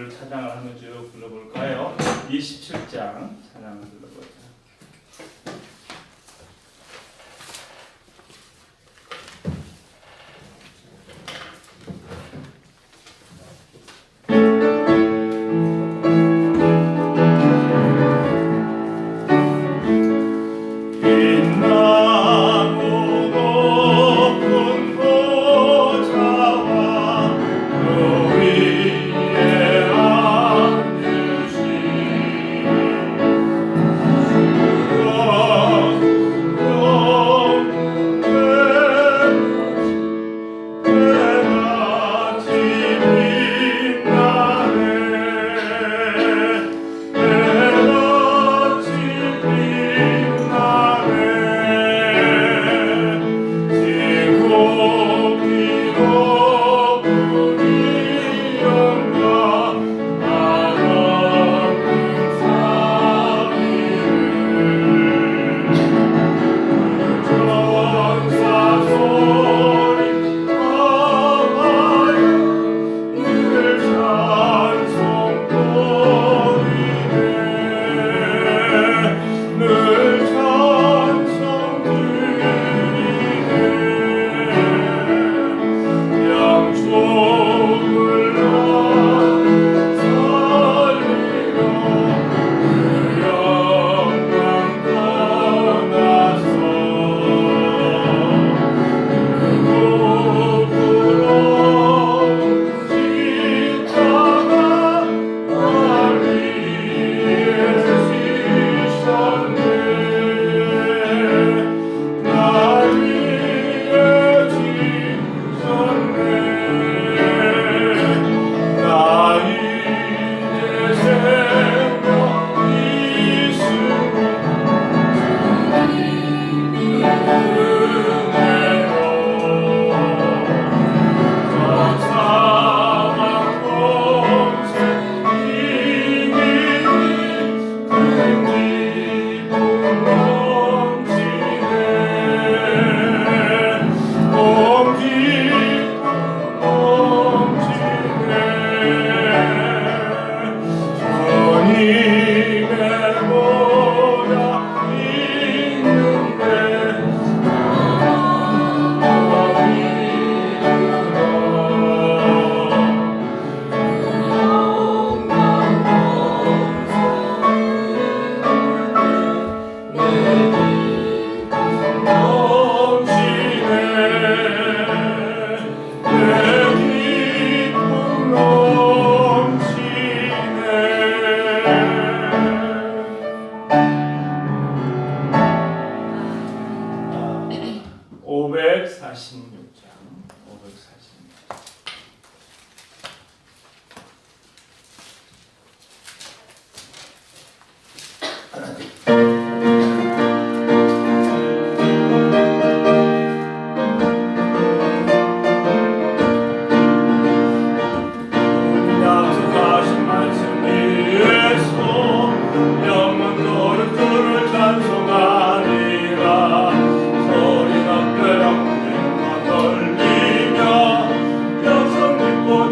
주를 찬양을 하며 쭉 불러볼까요? 27장 찬양을 불러보자.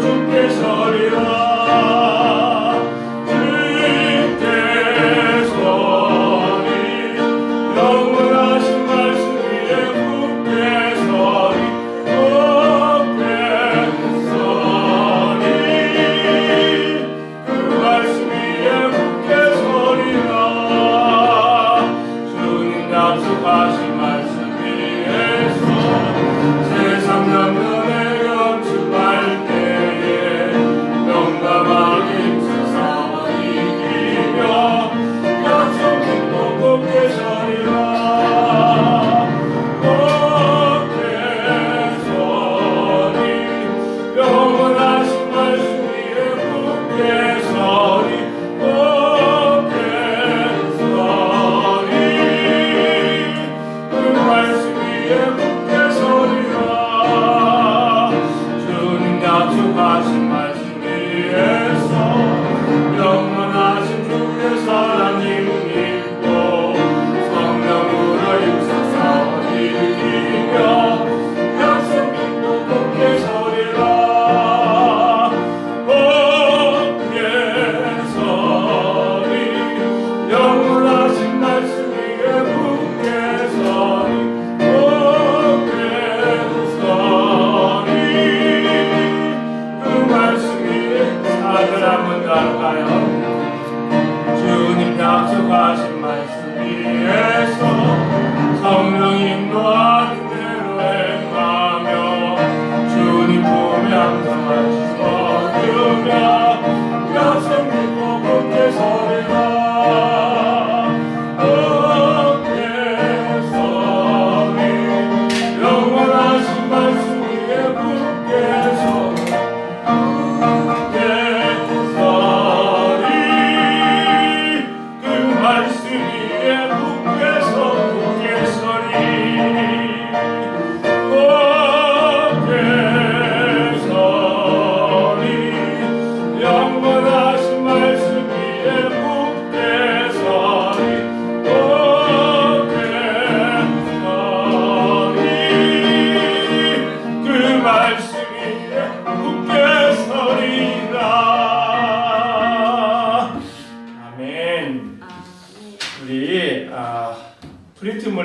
주께서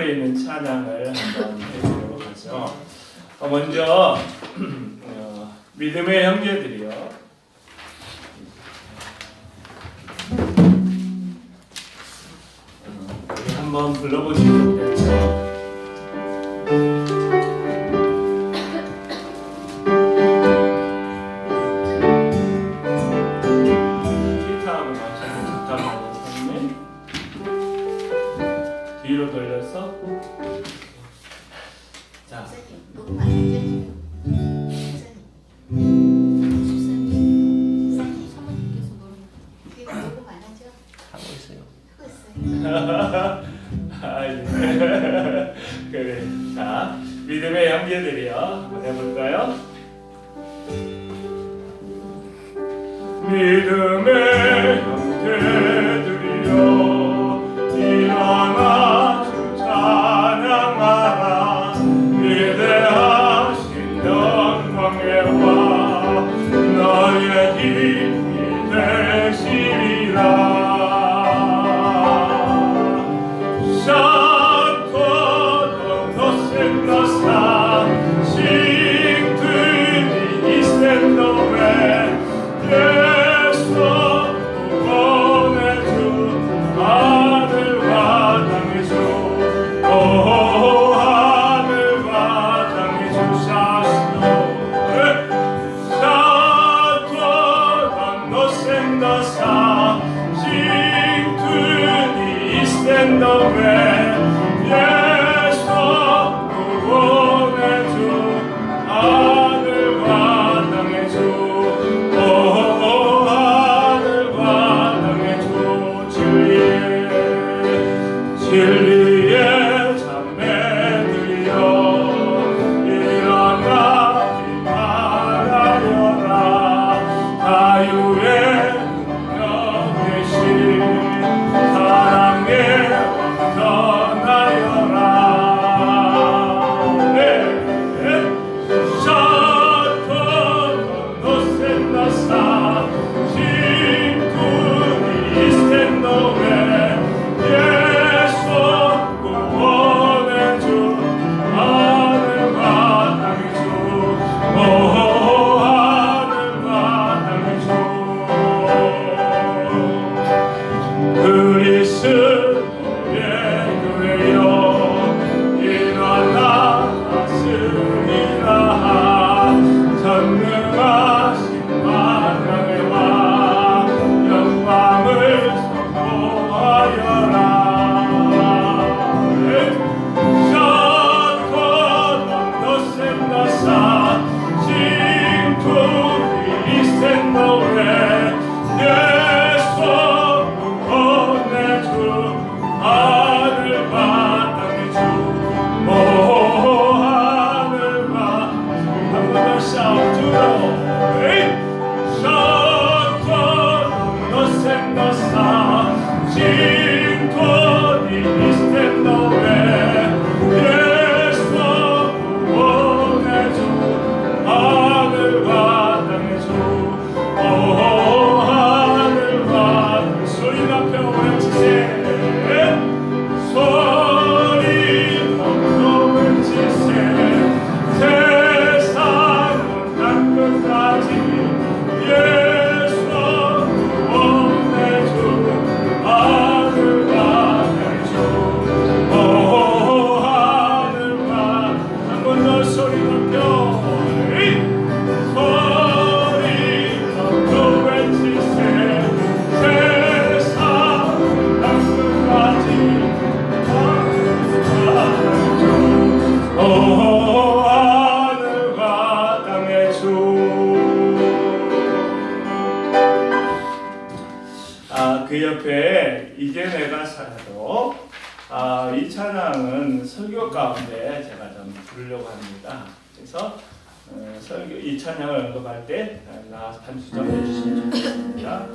있는 찬양을 한번 해보도록 하죠. 먼저 믿음의 형제들이요. 우리 한번 불러보시면 되죠. 뒤로 돌려서 자 그래. 자 믿음의 형제들이요 한번 해볼까요? 믿음의 형제들이요 일어나 주 찬양하라 위대하신 영광의 왕 너의 힘이 되시리라 샤코도 노센노사 싱트니 이센노웨 예수 구원해주 하늘과 땅의 주 하늘과 땅의 주 사시오 샤토던 노센더사 싱투니 이센더웨 예수 구원해주 하늘과 땅의 주 진리의 자매들이여 일어나 기뻐하여라 자유의 능력 되신 사랑의 왕 전하여라 샤토도 노센나사 싱쿠니 이스텐노웨 그 옆에 이제 내가 살아도 이 찬양은 설교 가운데 제가 좀 부르려고 합니다. 그래서 설교 이 찬양을 언급할 때 나와서 반주 좀 해주시면 좋겠습니다.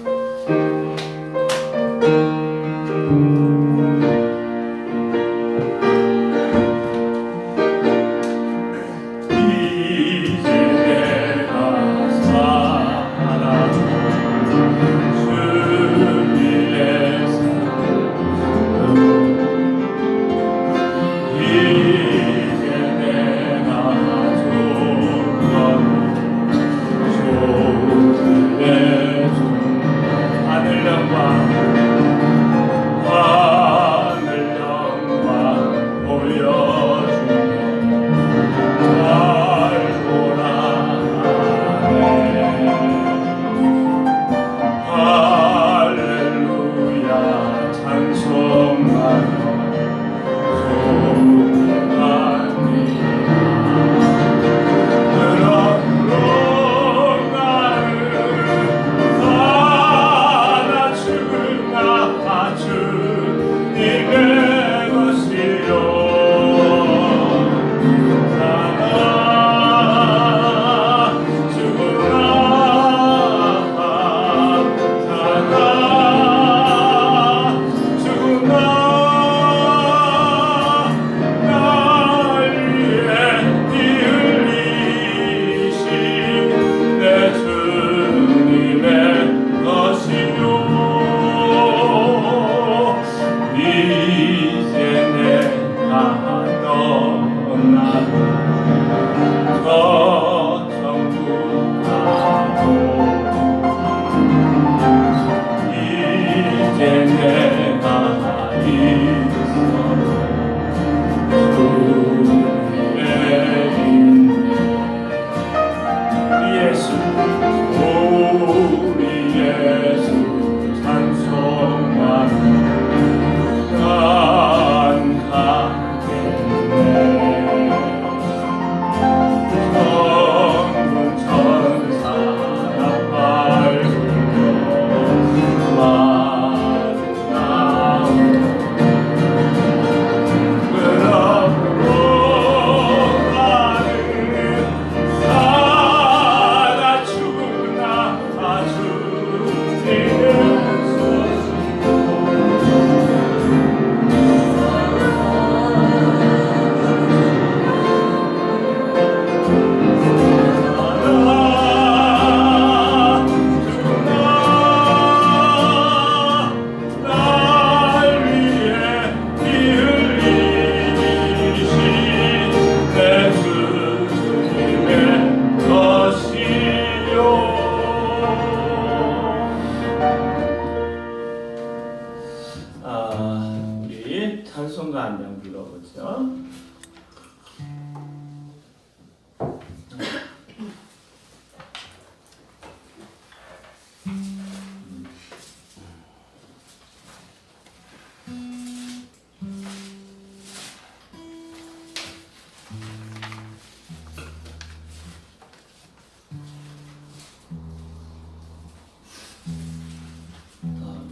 찬송가 한 장 불러보죠.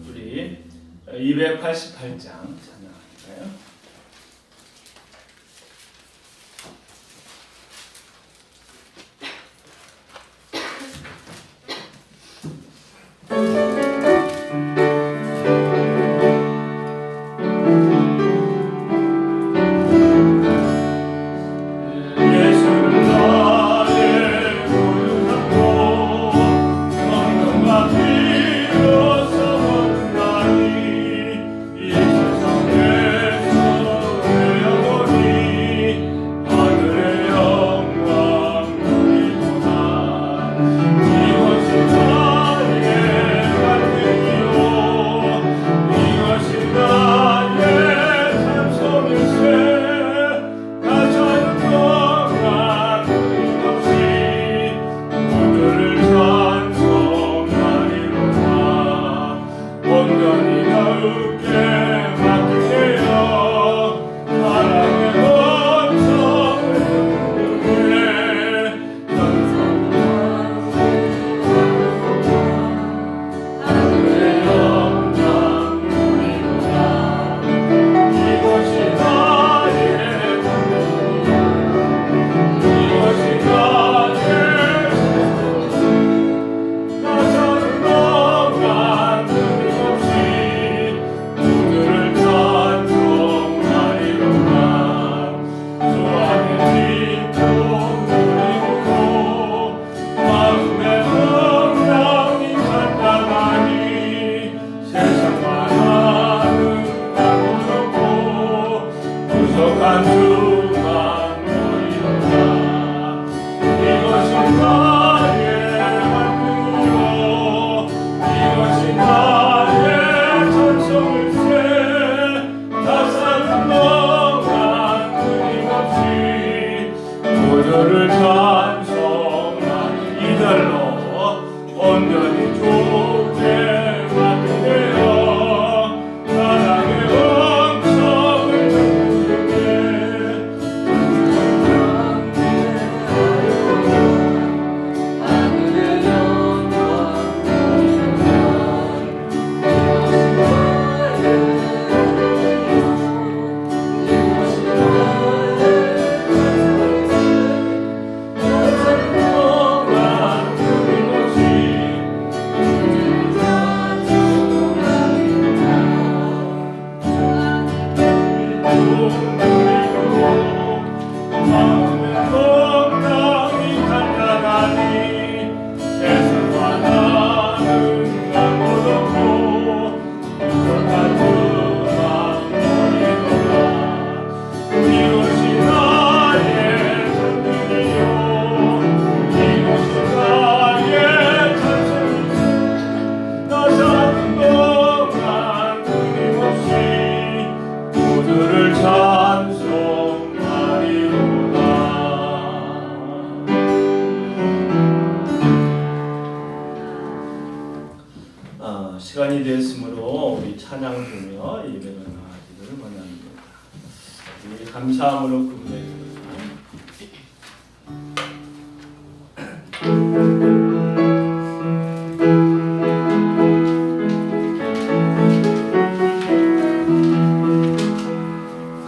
우리 288장 찬양할까요? 구주를 찬송한 이들로 온전히 좋게 만드네요. 사랑의 음성을 듣게 하늘의 영광 시간이 되었으므로 우리 찬양 부르며 예배가 나아지기를 원합니다. 우리 감사함으로 구부려드립니다.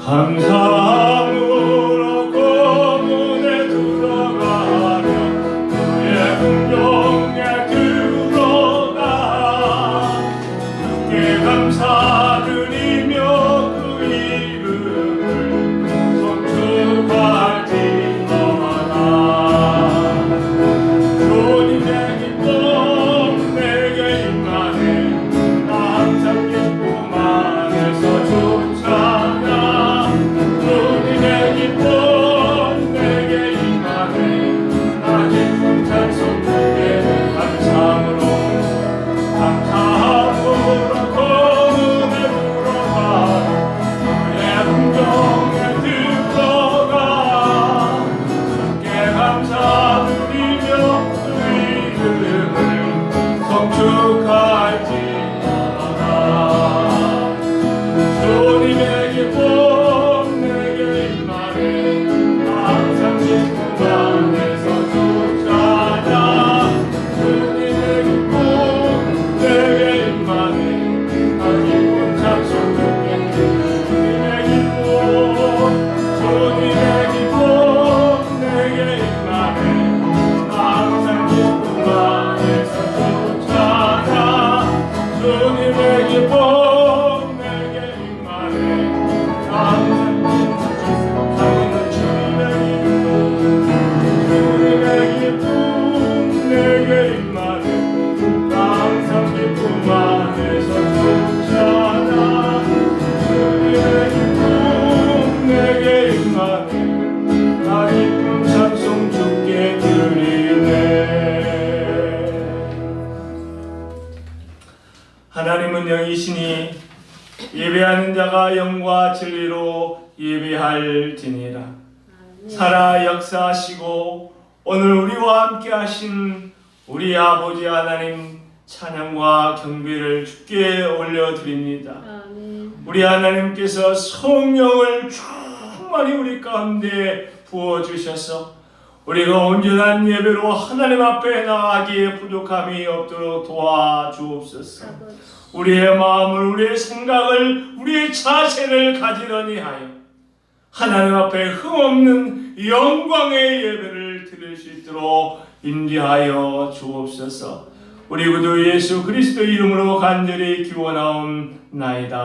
감사함으로 고문에 들어가며 그의 긍휼에 들어가 주께 감사드리며 그 이름을 송축할지어다. 주님의 기쁨 내게 임하네. 나 항상 기쁨 안에서 주 찬양. 주님의 기쁨 내게 임하네. 나 기쁨 찬송 주께 감사함으로 고문에 들어가 그의 긍정에 들어가 주께 감사드리며 그 이름을 송축할지어다. 주님의 기쁨 내게 임하네. 항상 기쁨 안에서 주 찬양. 주님의 기쁨 내게 임하네. 나 기쁨 찬송 주께 주님의 기쁨 내게 임하네. 나 항상 기쁨 안에서 주 찬양. 주님의 기쁨 내게 임하네. 나 항상 주님의 기쁨 내게 임하네. 나 항상 기쁨 안에서 주 찬양. 주님의 기쁨 내게 임하네. 나 기쁨 찬송 주께 드리네. 하나님은 영이시니 예배하는 자가 영과 진리로 예배할지니라. 살아 역사하시고 오늘 우리와 함께 하신 우리 아버지 하나님 찬양과 경배를 주께 올려드립니다. 우리 하나님께서 성령을 충만히 우리 가운데 부어주셔서 우리가 온전한 예배로 하나님 앞에 나아가기에 부족함이 없도록 도와주옵소서. 우리의 마음을, 우리의 생각을, 우리의 자세를 가지런히 하여 하나님 앞에 흠없는 영광의 예배를 드릴 수 있도록 인도하여 주옵소서. 우리 구주 예수 그리스도 이름으로 간절히 기원하옵나이다.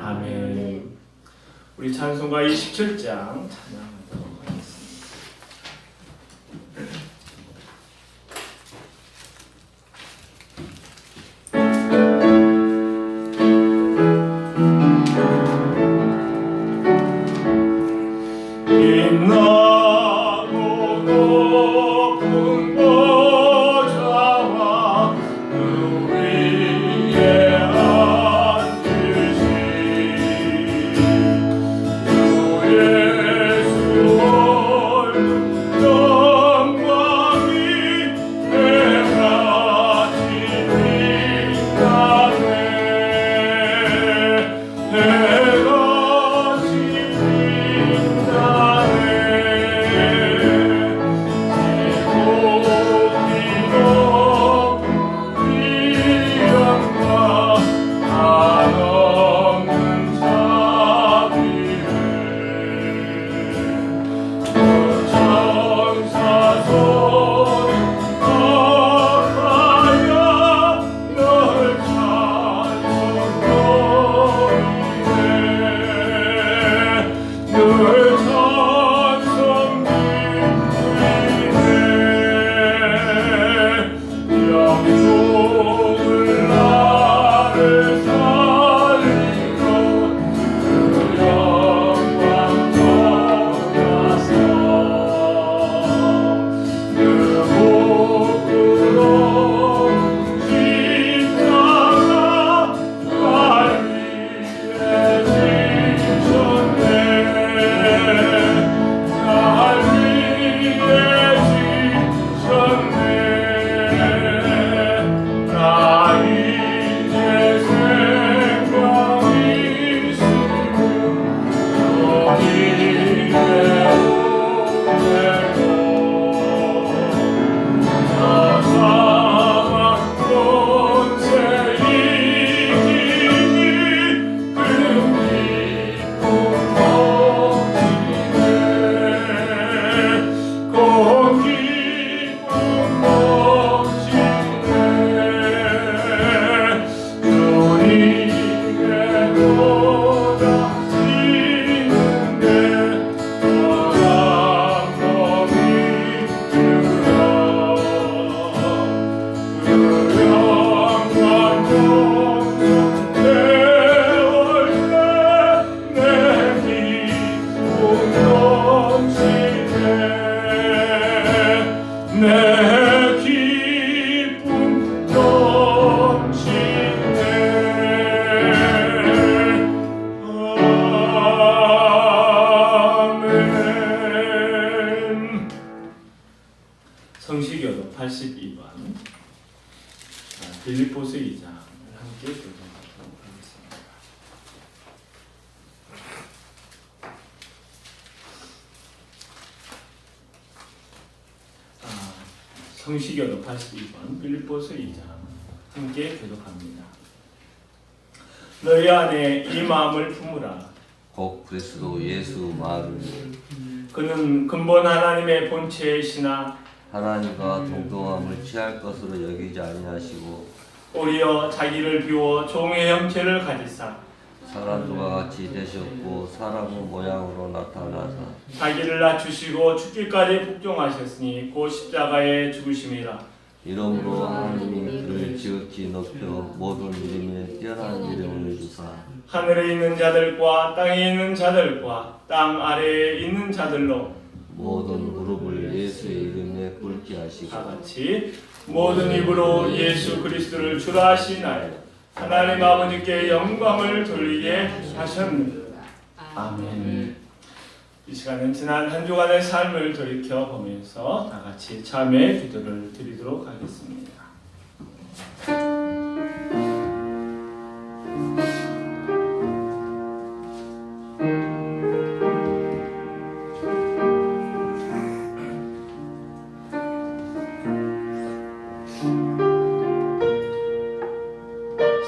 아멘. 우리 찬송가 27장 찬양하도록 하겠습니다. 주의 성시교도 82번, 빌립보서 2장 함께 교독합니다. 너희 안에 이 마음을 품으라. 곧 그리스도 예수 마음이 그는 근본 하나님의 본체이시나 하나님과 동등함을 취할 것으로 여기지 아니하시고 오히려 자기를 비워 종의 형체를 가지사 사람들과 같이 되셨고 사람의 모양으로 나타나사 자기를 낮추시고 죽기까지 복종하셨으니 곧 십자가에 죽으심이라. 이러므로 하나님이 그를 지극히 높여 모든 이름에 뛰어난 이름을 주사 하늘에 있는 자들과 땅에 있는 자들과 땅 아래에 있는 자들로 모든 무릎을 예수의 이름에 꿇게 하시고 다 같이 모든 입으로 예수 그리스도를 주라 하시나요. 하나님 아버지께 영광을 돌리게 하셨느니라. 아멘. 이 시간은 지난 한 주간의 삶을 돌이켜 보면서 다 같이 참회의 기도를 드리도록 하겠습니다.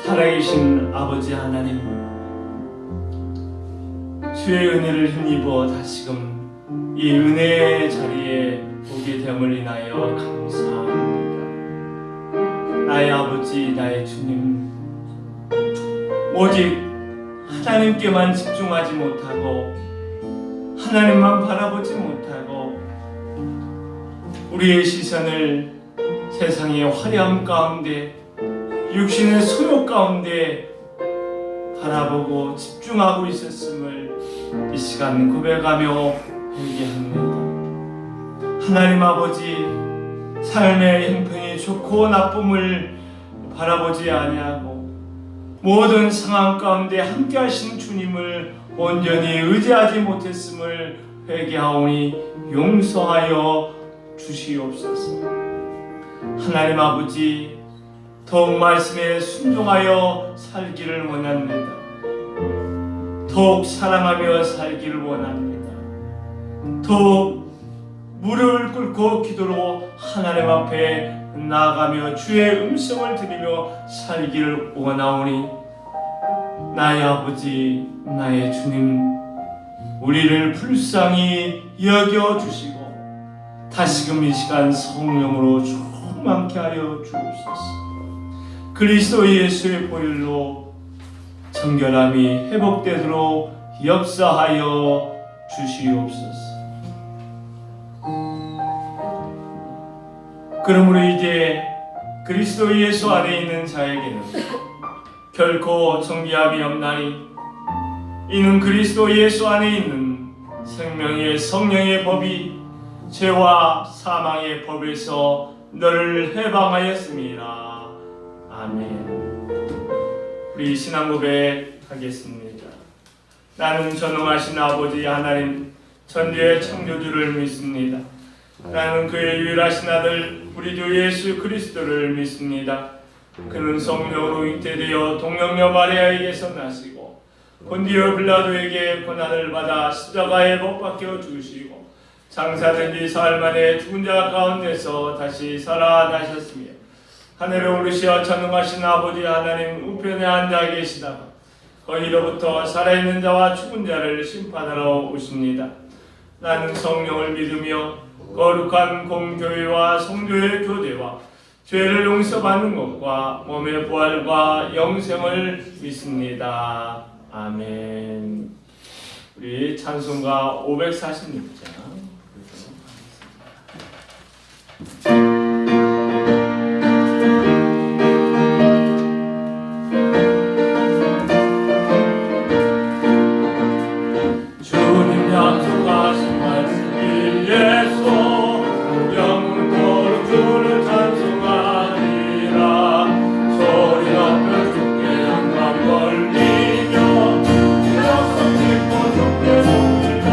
살아계신 아버지 하나님, 주의 은혜를 힘입어 다시금 이 은혜의 자리에 오게 됨을 인하여 감사합니다. 나의 아버지, 나의 주님, 오직 하나님께만 집중하지 못하고 하나님만 바라보지 못하고 우리의 시선을 세상의 화려함 가운데 육신의 소욕 가운데 바라보고 집중하고 있었음을 이 시간 고백하며 회개합니다. 하나님 아버지, 삶의 형편이 좋고 나쁨을 바라보지 아니하고 모든 상황 가운데 함께 하신 주님을 온전히 의지하지 못했음을 회개하오니 용서하여 주시옵소서. 하나님 아버지, 더욱 말씀에 순종하여 살기를 원합니다. 더욱 사랑하며 살기를 원합니다. 더욱 무릎을 꿇고 기도로 하나님 앞에 나아가며 주의 음성을 들으며 살기를 원하오니 나의 아버지, 나의 주님, 우리를 불쌍히 여겨주시고 다시금 이 시간 성령으로 충만케 하여 주옵소서. 그리스도 예수의 보혈로 정결함이 회복되도록 역사하여 주시옵소서. 그러므로 이제 그리스도 예수 안에 있는 자에게는 결코 정죄함이 없나니 이는 그리스도 예수 안에 있는 생명의 성령의 법이 죄와 사망의 법에서 너를 해방하였습니다. 아멘. 우리 신앙 고백하겠습니다. 나는 전능하신 아버지 하나님 천지의 창조주를 믿습니다. 나는 그의 유일하신 아들 우리 주 예수 그리스도를 믿습니다. 그는 성령으로 잉태되어 동정녀 마리아에게서 나시고 본디오 빌라도에게 고난을 받아 십자가에 못 박혀 죽으시고 장사된 지 사흘 만에 죽은 자 가운데서 다시 살아나셨으며 하늘에 오르시어 전능하신 아버지 하나님 우편에 앉아 계시다가 거기로부터 살아있는 자와 죽은 자를 심판하러 오십니다. 나는 성령을 믿으며 거룩한 공교회와 성도의 교대와 죄를 용서받는 것과 몸의 부활과 영생을 믿습니다. 아멘. 우리 찬송가 546장 주님 약속하신 말씀 예수 영원토록 주를 찬송하리라. 소리 높여 주께 영광 돌리며 약속 짓고 주께 봅니다.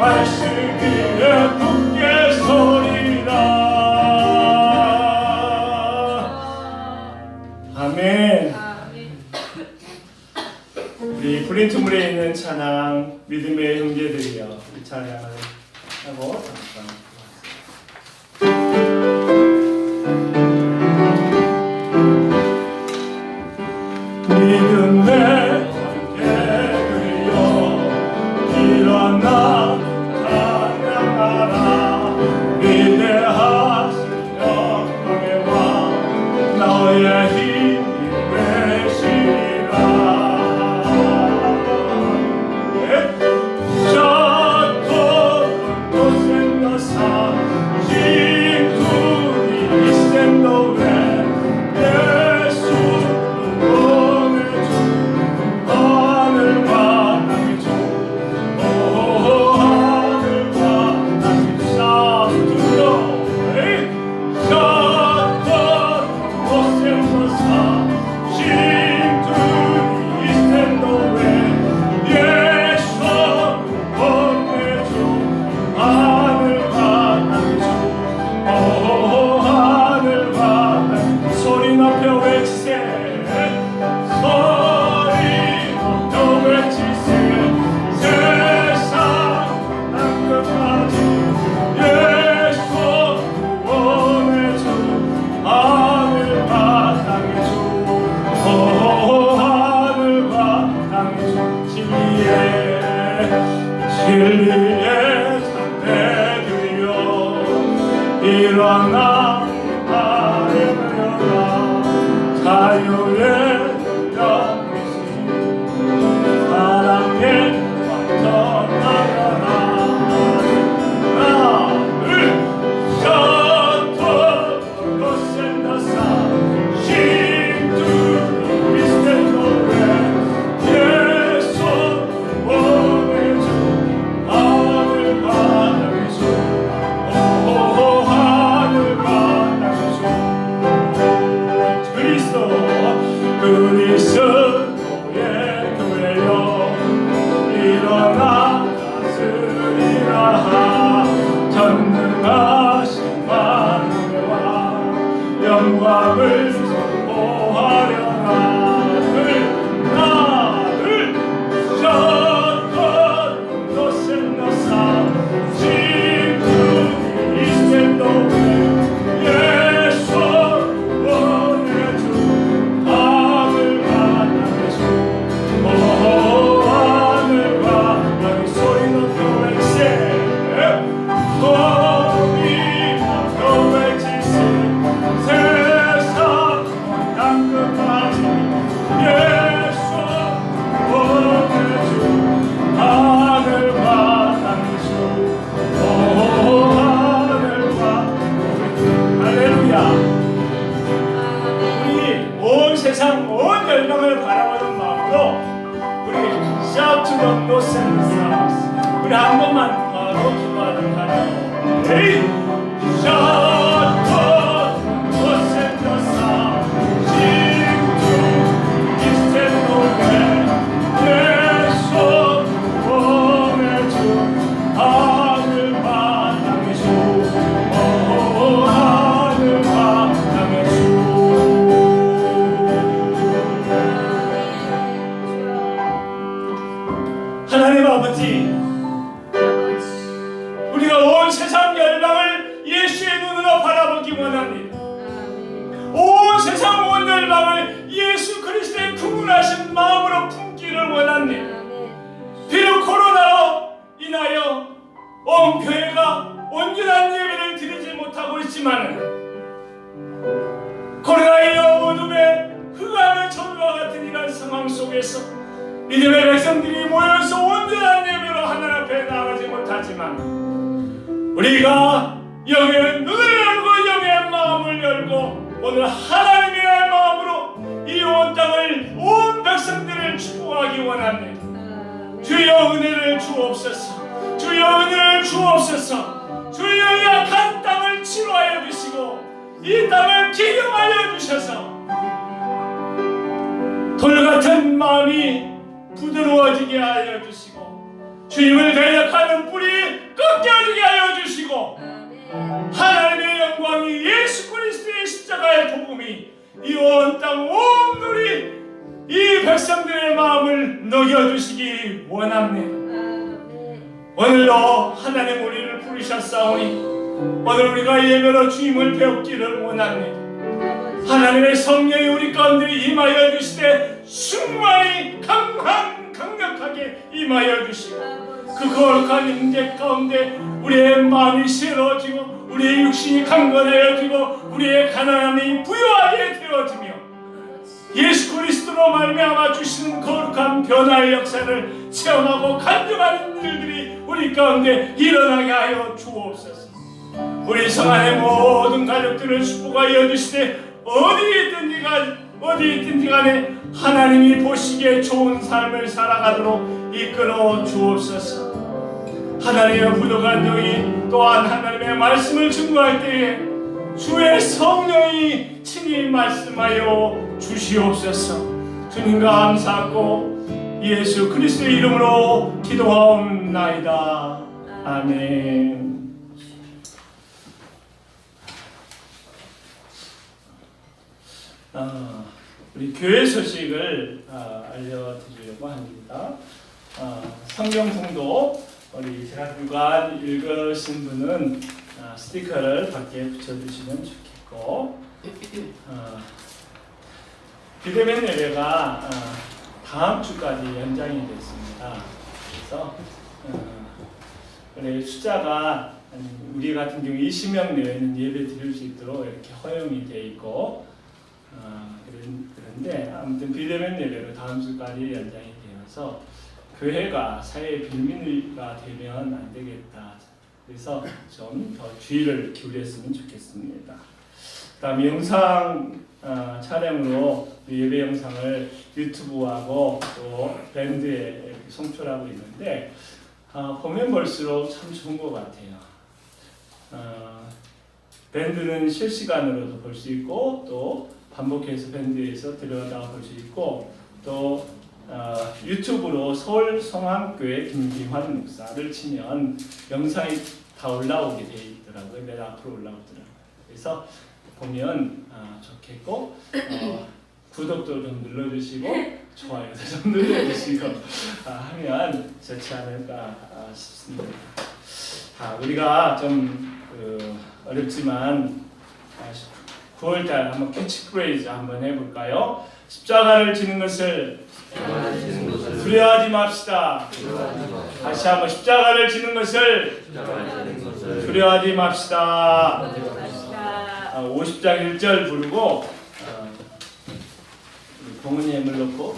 말씀이에 굳게 서리라. 아멘. 우리 브린트물에 있는 찬양 믿음의 형제들이여 이 찬양을 하고 잠깐 믿음의 형제들이여 일어나 찬양하라. 위대하신 영광의 왕 너의 힘이 되시리라. 진리의 상대들여 일어나 아뢰어라. 자유의 영이신 사랑의 왕 나가라. 그리스도의 교회여 일어나 다스리라. 전능하신 만왕의 왕 영광을 선포하려나. 세상 온 열방을 바라보는 마음으로 우리 Shout to the North and the South 우리 한 번만 바로 기도하는 하나요. Shout to the North and the South Sing to East and West 예수 구원의 주 하늘과 땅의 주 하늘과 땅의 주. 하나님 아버지, 우리가 온 세상 열방을 예수의 눈으로 바라보기 원합니다. 온 세상 온 열방을 예수 그리스도의 구분하신 마음으로 품기를 원합니다. 비록 코로나로 인하여 온 교회가 온전한 예배를 드리지 못하고 있지만 코로나의 어둠에 흑암의 전과 같은 이런 상황 속에서 믿음의 백성들이 모여서 온전한 예배로 하나님 앞에 나가지 못하지만 우리가 영의 눈을 열고 영의 마음을 열고 오늘 하나님의 마음으로 이 온 땅을 온 백성들을 축복하기 원합니다. 주여 은혜를 주옵소서. 주여 은혜를 주옵소서. 주여 약한 땅을 치료하여 주시고 이 땅을 기경하여 주셔서 돌같은 마음이 부드러워지게 하여 주시고 주님을 대적하는 뿌리 꺾여지게 하여 주시고 하나님의 영광이 예수 그리스도의 십자가의 복음이 이 온 땅 온누리 이 백성들의 마음을 녹여주시기 원합니다. 오늘도 하나님 우리를 부르셨사오니 오늘 우리가 예배로 주님을 배우기를 원합니다. 하나님의 성령이 우리 가운데 임하여 주시되 충만히 강력하게 임하여 주시고 그 거룩한 임재 가운데 우리의 마음이 새로워지고 우리의 육신이 강건해지고 우리의 가난함이 부유하게 되어지며 예수 그리스도로 말미암아 주시는 거룩한 변화의 역사를 체험하고 간증하는 일들이 우리 가운데 일어나게 하여 주옵소서. 우리 성안의 모든 가족들을 축복하여 주시되 어디 있든지 간에 하나님이 보시기에 좋은 삶을 살아가도록 이끌어 주옵소서. 하나님의 부족한 종이 또한 하나님의 말씀을 증거할 때에 주의 성령이 친히 말씀하여 주시옵소서. 주님 감사하고 예수 그리스도의 이름으로 기도하옵나이다. 아멘. 우리 교회 소식을 알려드리려고 합니다. 성경 통독 우리 제가 주간 읽으신 분은 스티커를 밖에 붙여주시면 좋겠고 비대면 예배가 다음 주까지 연장이 됐습니다. 그래서 숫자가 우리 같은 경우 20명 내외는 예배 드릴 수 있도록 이렇게 허용이 되어 있고 그런데 아무튼 비대면 예배로 다음 주까지 연장이 되어서 교회가 사회의 빌미가 되면 안 되겠다. 그래서 좀 더 주의를 기울였으면 좋겠습니다. 다음 영상 촬영으로 예배 영상을 유튜브하고 또 밴드에 송출하고 있는데 보면 볼수록 참 좋은 것 같아요. 밴드는 실시간으로도 볼 수 있고 또 반복해서 밴드에서 들여다 볼 수 있고 또 유튜브로 서울 성황교회 김기환 목사를 치면 영상이 다 올라오게 돼 있더라고요. 맨 앞으로 올라오더라고요. 그래서 보면 좋겠고 구독도 좀 눌러주시고 좋아요도 좀 눌러주시고 하면 좋지 않을까 싶습니다. 우리가 좀 어렵지만 9월달 한번 캐치프레이즈 한번 해볼까요? 십자가를 지는 것을 두려워하지 맙시다. 다시 한번 십자가를 지는 것을 두려워하지 맙시다. 50장 1절 부르고 동은이 힘을 넣고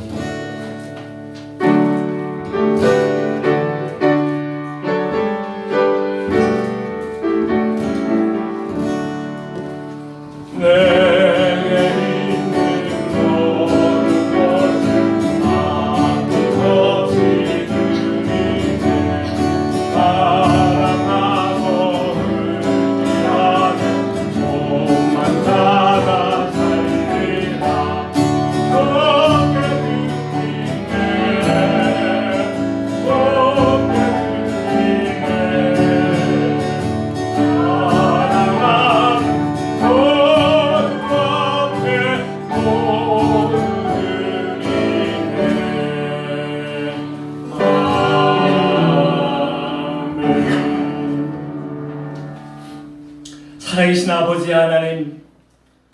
살아계신 아버지 하나님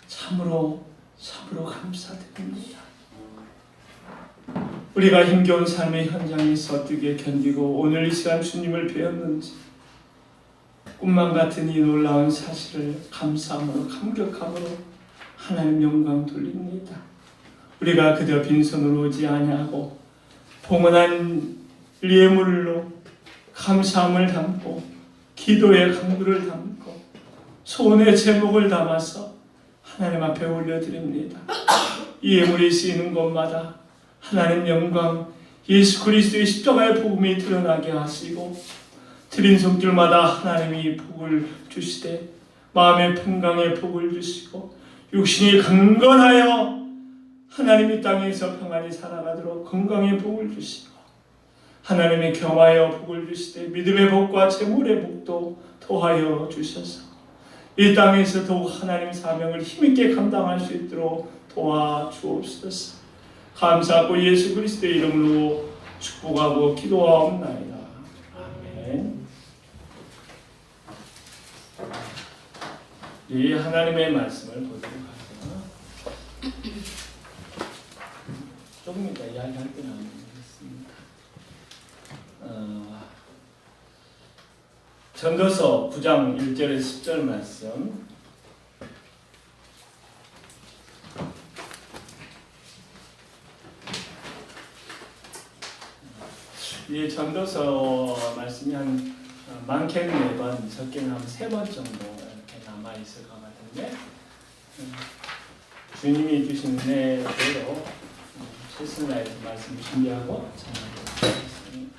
참으로 감사드립니다. 우리가 힘겨운 삶의 현장에서 어떻게 견디고 오늘 이 시간 주님을 배웠는지 꿈만 같은 이 놀라운 사실을 감사함으로 감격함으로 하나님 영광 돌립니다. 우리가 그저 빈손으로 오지 아니하고 봉헌한 예물로 감사함을 담고 기도의 강구를 담고 소원의 제목을 담아서 하나님 앞에 올려드립니다. 이 예물이 쓰이는 곳마다 하나님 영광 예수 그리스도의 십자가의 복음이 드러나게 하시고 드린 손길마다 하나님이 복을 주시되 마음의 평강의 복을 주시고 육신이 강건하여 하나님 이 땅에서 평안히 살아가도록 건강의 복을 주시고 하나님이 경하여 복을 주시되 믿음의 복과 재물의 복도 더하여 주셔서 이 땅에서 더욱 하나님 사명을 힘있게 감당할 수 있도록 도와주옵소서. 감사하고 예수 그리스도의 이름으로 축복하고 기도하옵나이다. 아멘. 이 하나님의 말씀을 보도록 하세요. 조금 이따 이야기할 때는 하겠습니다. 전도서 9장 1절에서 10절 말씀. 이 전도서 말씀이 한 많게는 4번, 적게는 한 3번 정도 이렇게 남아 있을 것 같은데 주님이 주신 은혜대로 최선을 다해서 말씀 준비하고 전하도록 하겠습니다.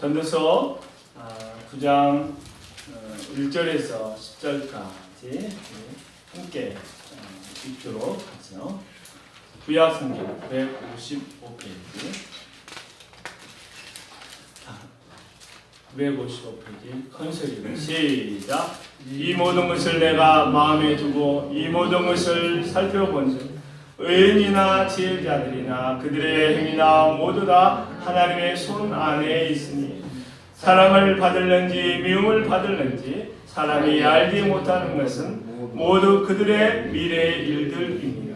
전도서 9장 1절에서 10절까지 함께 읽도록 하죠. 구약성경 155페이지 155페이지 컨설이고 시작. 이 모든 것을 내가 마음에 두고 이 모든 것을 살펴본즉 의인이나 지혜자들이나 그들의 행위나 모두 다 하나님의 손 안에 있으니 사랑을 받을는지 미움을 받을는지 사람이 알지 못하는 것은 모두 그들의 미래의 일들입니다.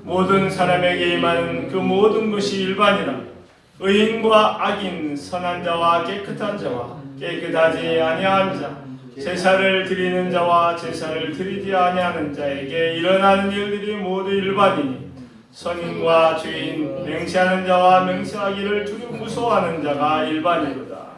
모든 사람에게 임하는 그 모든 것이 일반이라. 의인과 악인, 선한 자와 깨끗한 자와 깨끗하지 아니한 자, 제사를 드리는 자와 제사를 드리지 아니하는 자에게 일어나는 일들이 모두 일반이니 선인과 죄인, 맹세하는 자와 맹세하기를 두루 무서워하는 자가 일반이로다.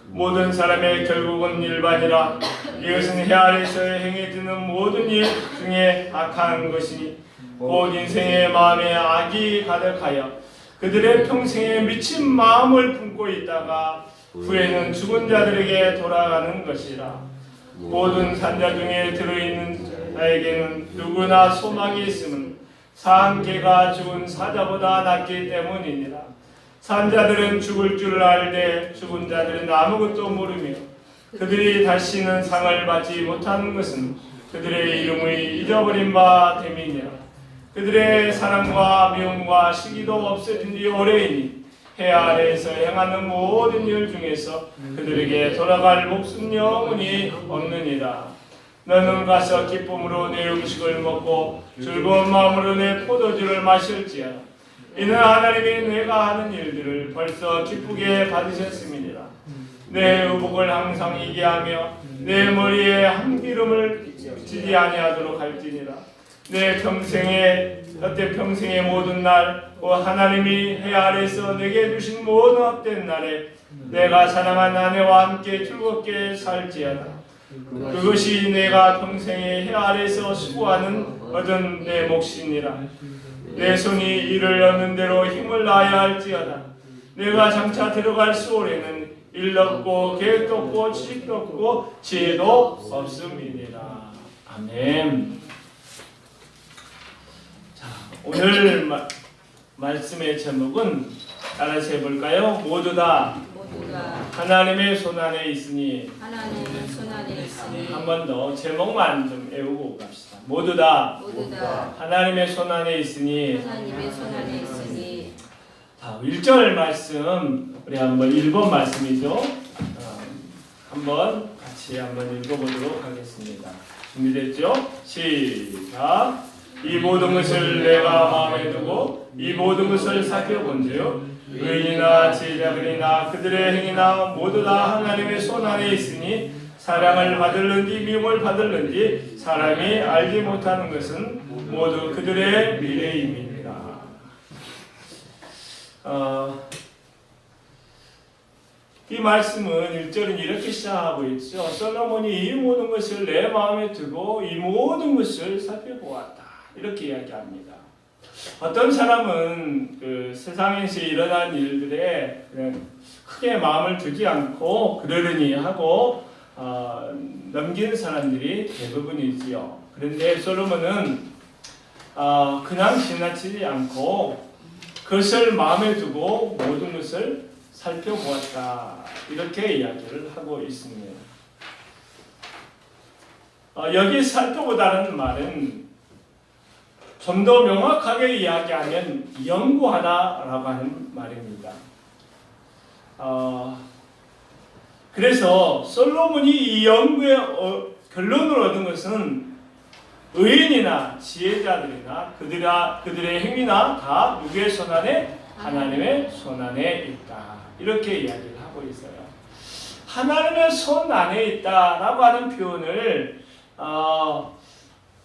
모든 사람의 결국은 일반이라. 이것은 해 아래서 행해지는 모든 일 중에 악한 것이니 곧 인생의 마음에 악이 가득하여 그들의 평생에 미친 마음을 품고 있다가 후에는 죽은 자들에게 돌아가는 것이라. 모든 산자 중에 들어있는 자에게는 누구나 소망이 있음은 산 개가 죽은 사자보다 낫기 때문이니라. 산자들은 죽을 줄 알되 죽은 자들은 아무것도 모르며 그들이 다시는 상을 받지 못하는 것은 그들의 이름을 잊어버린 바 됨이니라. 그들의 사랑과 미움과 시기도 없어진 지 오래이니 해 아래에서 행하는 모든 일 중에서 그들에게 돌아갈 목숨 영원히 없느니라. 너는 가서 기쁨으로 내 음식을 먹고 즐거운 마음으로 내 포도주를 마실지어다. 이는 하나님이 내가 하는 일들을 벌써 기쁘게 받으셨음이니라. 내 의복을 항상 이게 하며 내 머리에 한 기름을 묻히지 아니하도록 할지니라. 내 평생의 모든 날 하나님이 해 아래서 내게 주신 모든 헛된 날에 내가 사랑한 아내와 함께 즐겁게 살지어다. 그것이 내가 평생에 해 아래서 수고하는 얻은 내 몫이니라. 내 손이 이를 얻는 대로 힘을 다하여 할지어다. 내가 장차 들어갈 수월에는 일 없고 계획도 없고 지식도 없고 지혜도 없음이니라. 아멘. 오늘 말씀의 제목은 따라서 해볼까요? 모두 다 하나님의 손 안에 있으니. 한 번 더 제목만 좀 외우고 갑시다. 모두 다 하나님의 손 안에 있으니. 자, 1절 말씀 우리 한번 1번 말씀이죠. 한번 같이 한번 읽어보도록 하겠습니다. 준비됐죠? 시작. 이 모든 것을 내가 마음에 두고 이 모든 것을 살펴본즉 의인이나 지혜자들이나 그들의 행위나 모두 다 하나님의 손 안에 있으니 사랑을 받을는지 미움을 받을는지 사람이 알지 못하는 것은 모두 그들의 미래임이니라. 이 말씀은 1절은 이렇게 시작하고 있죠. 솔로몬이 이 모든 것을 내 마음에 두고 이 모든 것을 살펴보았다. 이렇게 이야기합니다. 어떤 사람은 그 세상에서 일어난 일들에 크게 마음을 두지 않고 그러려니 하고 넘기는 사람들이 대부분이지요. 그런데 솔로몬은 그냥 지나치지 않고 그것을 마음에 두고 모든 것을 살펴보았다. 이렇게 이야기를 하고 있습니다. 여기 살펴보다는 말은 좀 더 명확하게 이야기하면 연구하다라고 하는 말입니다. 그래서 솔로몬이 이 연구의 결론을 얻은 것은 의인이나 지혜자들이나 그들의 행위나 다 누구의 손 안에? 하나님의 손 안에 있다. 이렇게 이야기를 하고 있어요. 하나님의 손 안에 있다라고 하는 표현을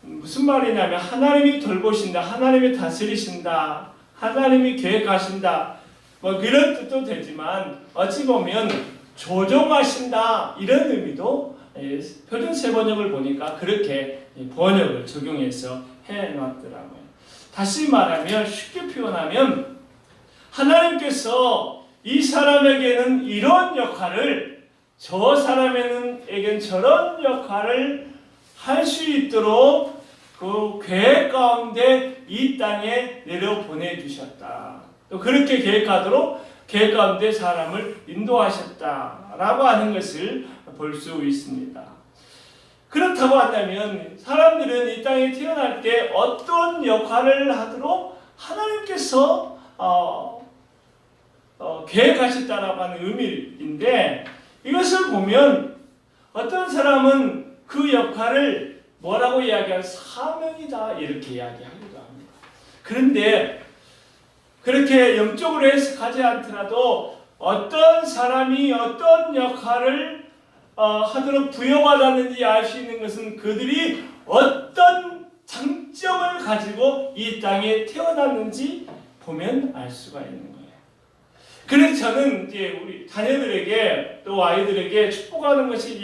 무슨 말이냐면 하나님이 돌보신다, 하나님이 다스리신다, 하나님이 계획하신다, 뭐 그런 뜻도 되지만 어찌 보면 조종하신다 이런 의미도 표준세 번역을 보니까 그렇게 번역을 적용해서 해놨더라고요. 다시 말하면 쉽게 표현하면 하나님께서 이 사람에게는 이런 역할을 저 사람에게는 저런 역할을 할 수 있도록 그 계획 가운데 이 땅에 내려 보내주셨다. 또 그렇게 계획 가운데 사람을 인도하셨다라고 하는 것을 볼 수 있습니다. 그렇다고 한다면 사람들은 이 땅에 태어날 때 어떤 역할을 하도록 하나님께서 계획하셨다라고 하는 의미인데 이것을 보면 어떤 사람은 그 역할을 뭐라고 이야기하면 사명이다 이렇게 이야기하기도 합니다. 그런데 그렇게 영적으로 해석하지 않더라도 어떤 사람이 어떤 역할을 하도록 부여받았는지 알 수 있는 것은 그들이 어떤 장점을 가지고 이 땅에 태어났는지 보면 알 수가 있는 거예요. 그래서 저는 이제 우리 자녀들에게 또 아이들에게 축복하는 것이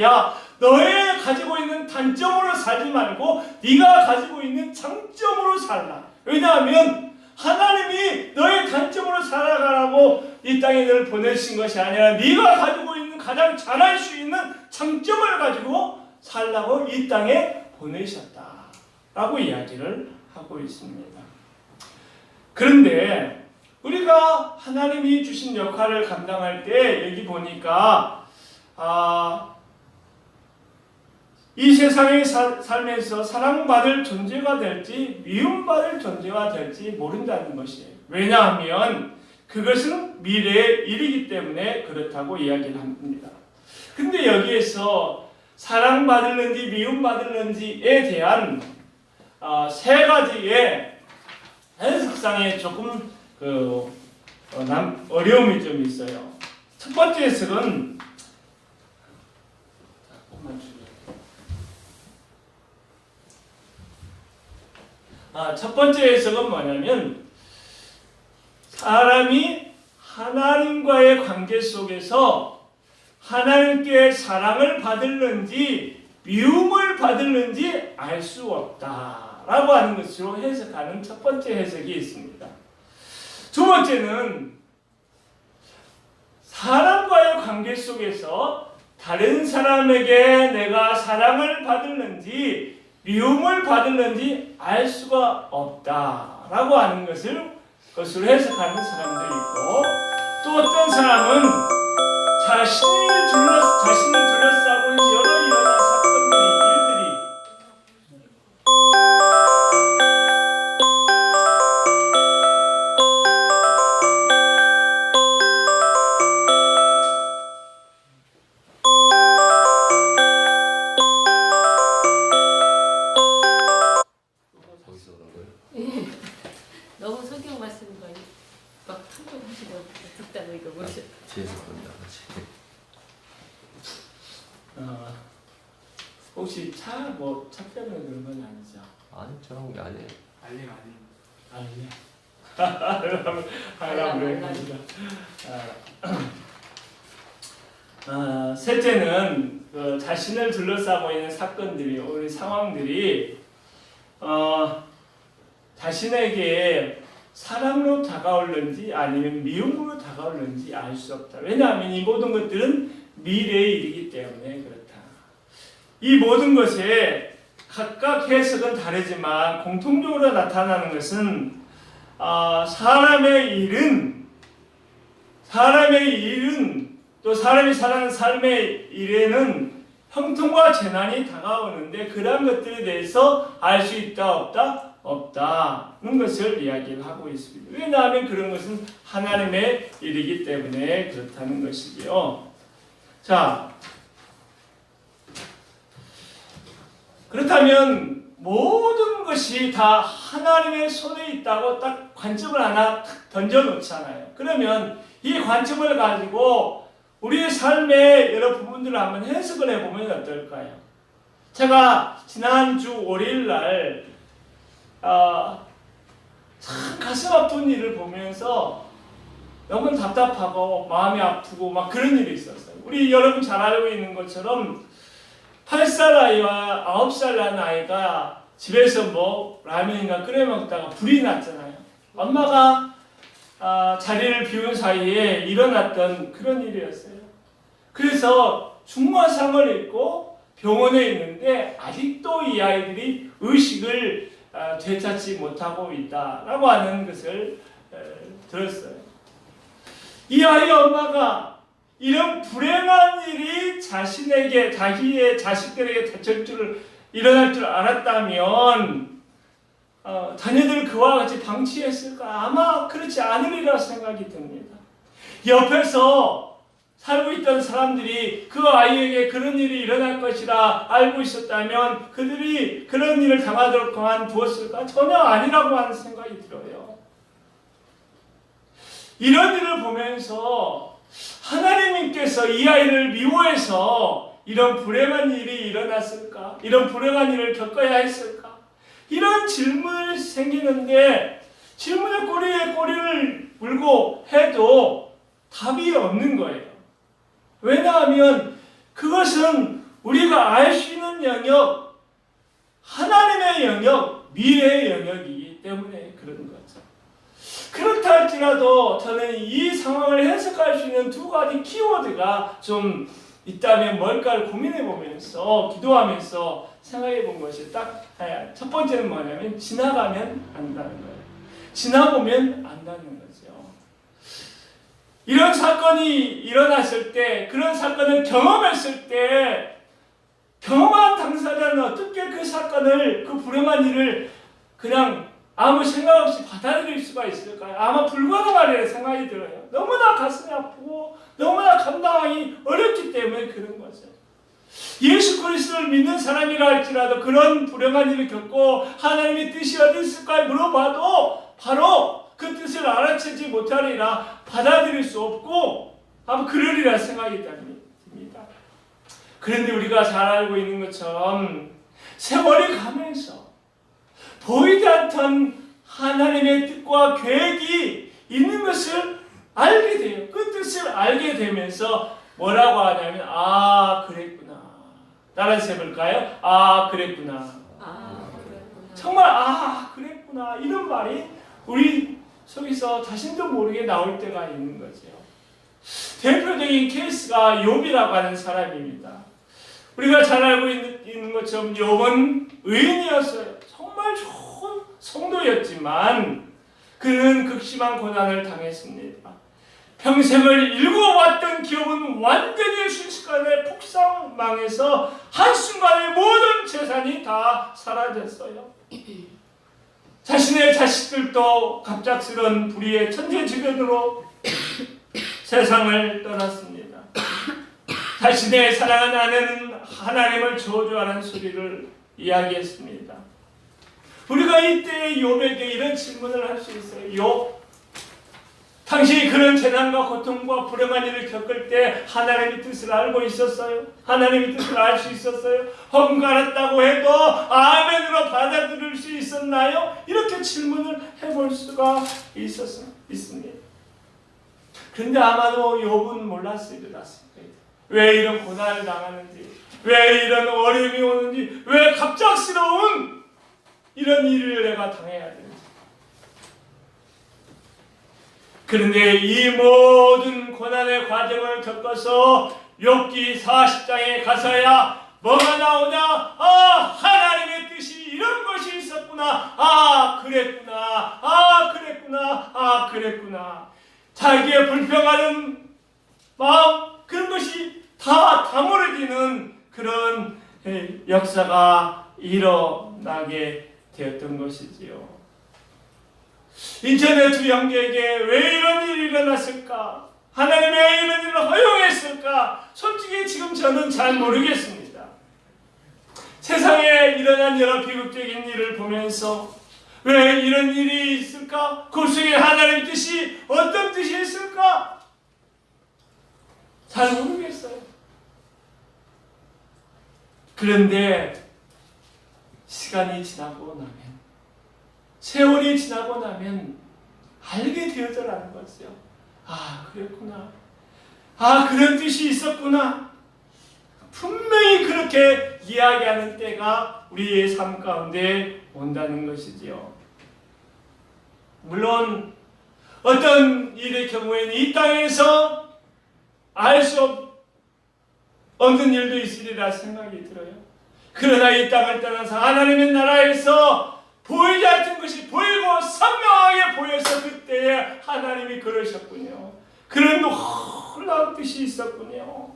너의 가지고 있는 단점으로 살지 말고 네가 가지고 있는 장점으로 살라. 왜냐하면 하나님이 너의 단점으로 살아가라고 이 땅에 너를 보내신 것이 아니라 네가 가지고 있는 가장 잘할 수 있는 장점을 가지고 살라고 이 땅에 보내셨다라고 이야기를 하고 있습니다. 그런데 우리가 하나님이 주신 역할을 감당할 때 여기 보니까 이 세상에 살면서 사랑받을 존재가 될지 미움받을 존재가 될지 모른다는 것이에요. 왜냐하면 그것은 미래의 일이기 때문에 그렇다고 이야기를 합니다. 근데 여기에서 사랑받을는지 미움받을는지에 대한 세 가지의 해석상에 조금 어려움이 좀 있어요. 첫 번째 해석은 첫 번째 해석은 뭐냐면 사람이 하나님과의 관계 속에서 하나님께 사랑을 받을는지 미움을 받을는지 알 수 없다라고 하는 것으로 해석하는 첫 번째 해석이 있습니다. 두 번째는 사람과의 관계 속에서 다른 사람에게 내가 사랑을 받을는지 미움을 받을는지 알 수가 없다라고 하는 것으로 해석하는 사람도 있고 또 어떤 사람은 자신이 둘러싸고 있는 여러 일어난 사건들이 너무 성경 말씀이 막 탐구하시고 듣다가 이거 모르셨. 지혜석입니다. 혹시 차 때문에 그런 건 아니죠? 아니 저런 게 아니에요. 셋째는 자신을 둘러싸고 있는 사건들이 우리 상황들이 자신에게 사랑으로 다가올는지 아니면 미움으로 다가올는지 알 수 없다. 왜냐하면 이 모든 것들은 미래의 일이기 때문에 그렇다. 이 모든 것에 각각 해석은 다르지만 공통적으로 나타나는 것은 사람의 일은 또 사람이 사는 삶의 일에는 형통과 재난이 다가오는데 그런 것들에 대해서 알 수 있다 없다? 없다는 것을 이야기를 하고 있습니다. 왜냐하면 그런 것은 하나님의 일이기 때문에 그렇다는 것이지요. 자, 그렇다면 모든 것이 다 하나님의 손에 있다고 딱 관점을 하나 던져놓잖아요. 그러면 이 관점을 가지고 우리의 삶의 여러 부분들을 한번 해석을 해보면 어떨까요? 제가 지난주 월요일날 참 가슴 아픈 일을 보면서 너무 답답하고 마음이 아프고 막 그런 일이 있었어요. 우리 여러분 잘 알고 있는 것처럼 8살 아이와 9살 난 아이가 집에서 뭐 라면인가 끓여 먹다가 불이 났잖아요. 엄마가 자리를 비운 사이에 일어났던 그런 일이었어요. 그래서 중화상을 입고 병원에 있는데 아직도 이 아이들이 의식을 되찾지 못하고 있다라고 하는 것을 들었어요. 이 아이 엄마가 이런 불행한 일이 자기의 자식들에게 일어날 줄 알았다면 자녀들을 그와 같이 방치했을까? 아마 그렇지 않으리라 생각이 듭니다. 옆에서 살고 있던 사람들이 그 아이에게 그런 일이 일어날 것이라 알고 있었다면 그들이 그런 일을 당하도록 그만두었을까? 전혀 아니라고 하는 생각이 들어요. 이런 일을 보면서 하나님께서 이 아이를 미워해서 이런 불행한 일이 일어났을까? 이런 불행한 일을 겪어야 했을까? 이런 질문이 생기는데 질문의 꼬리에 꼬리를 물고 해도 답이 없는 거예요. 왜냐하면 그것은 우리가 알 수 있는 영역, 하나님의 영역, 미래의 영역이기 때문에 그런 거죠. 그렇다 할지라도 저는 이 상황을 해석할 수 있는 두 가지 키워드가 좀 있다면 뭘까를 고민해 보면서 기도하면서 생각해 본 것이 딱 첫 번째는 뭐냐면 지나가면 안다는 거예요. 지나보면 안다는 거죠. 이런 사건이 일어났을 때, 그런 사건을 경험했을 때 경험한 당사자는 어떻게 그 사건을, 그 불행한 일을 그냥 아무 생각 없이 받아들일 수가 있을까요? 아마 불가능하리라 생각이 들어요. 너무나 가슴이 아프고 너무나 감당하기 어렵기 때문에 그런 거죠. 예수 그리스도를 믿는 사람이라 할지라도 그런 불행한 일을 겪고 하나님의 뜻이 어디 있을까 물어봐도 바로 그 뜻을 알아채지 못하리라 받아들일 수 없고 아마 그러리라 생각이 듭니다. 그런데 우리가 잘 알고 있는 것처럼 세월이 가면서 보이지 않던 하나님의 뜻과 계획이 있는 것을 알게 돼요. 그 뜻을 알게 되면서 뭐라고 하냐면 그랬구나. 따라서 해볼까요? 그랬구나. 정말 그랬구나. 이런 말이 우리 속에서 자신도 모르게 나올 때가 있는 거죠. 대표적인 케이스가 욥이라고 하는 사람입니다. 우리가 잘 알고 있는 것처럼 욥은 의인이었어요. 정말 좋은 성도였지만 그는 극심한 고난을 당했습니다. 평생을 일궈왔던 기업은 완전히 순식간에 폭삭망해서 한순간에 모든 재산이 다 사라졌어요. 자신의 자식들도 갑작스런 불의의 천재지변으로 세상을 떠났습니다. 자신의 사랑하는 아내는 하나님을 저주하는 소리를 이야기했습니다. 우리가 이때 욥에게 이런 질문을 할 수 있어요. 욥, 당신이 그런 재난과 고통과 불행한 일을 겪을 때 하나님의 뜻을 알고 있었어요? 하나님의 뜻을 알 수 있었어요? 헛갈았다고 해도 아멘으로 받아들일 수 있었나요? 이렇게 질문을 해볼 수가 있습니다. 그런데 아마도 욥은 몰랐을 것 같습니다. 왜 이런 고난을 당하는지, 왜 이런 어려움이 오는지, 왜 갑작스러운 이런 일을 내가 당해야 되는지. 그런데 이 모든 고난의 과정을 겪어서 욥기 40장에 가서야 뭐가 나오냐? 하나님의 뜻이 이런 것이 있었구나. 있었구나. 아 그랬구나. 아 그랬구나. 아 그랬구나. 자기의 불평하는 마음 그런 것이 다 다물어지는 그런 역사가 일어나게 되었던 것이지요. 인천의 두 형제에게 왜 이런 일이 일어났을까? 하나님이 왜 이런 일을 허용했을까? 솔직히 지금 저는 잘 모르겠습니다. 세상에 일어난 여러 비극적인 일을 보면서 왜 이런 일이 있을까? 그 속에 하나님의 뜻이 어떤 뜻이 있을까? 잘 모르겠어요. 그런데 시간이 지나고 나면, 세월이 지나고 나면 알게 되어져라는 것이요. 아 그랬구나. 아 그런 뜻이 있었구나. 분명히 그렇게 이야기하는 때가 우리의 삶 가운데 온다는 것이지요. 물론 어떤 일의 경우에는 이 땅에서 알 수 없는 일도 있으리라 생각이 들어요. 그러나 이 땅을 떠나서 하나님의 나라에서 보이지 않던 것이 보이고 선명하게 보여서 그때에 하나님이 그러셨군요. 그런 놀라운 뜻이 있었군요.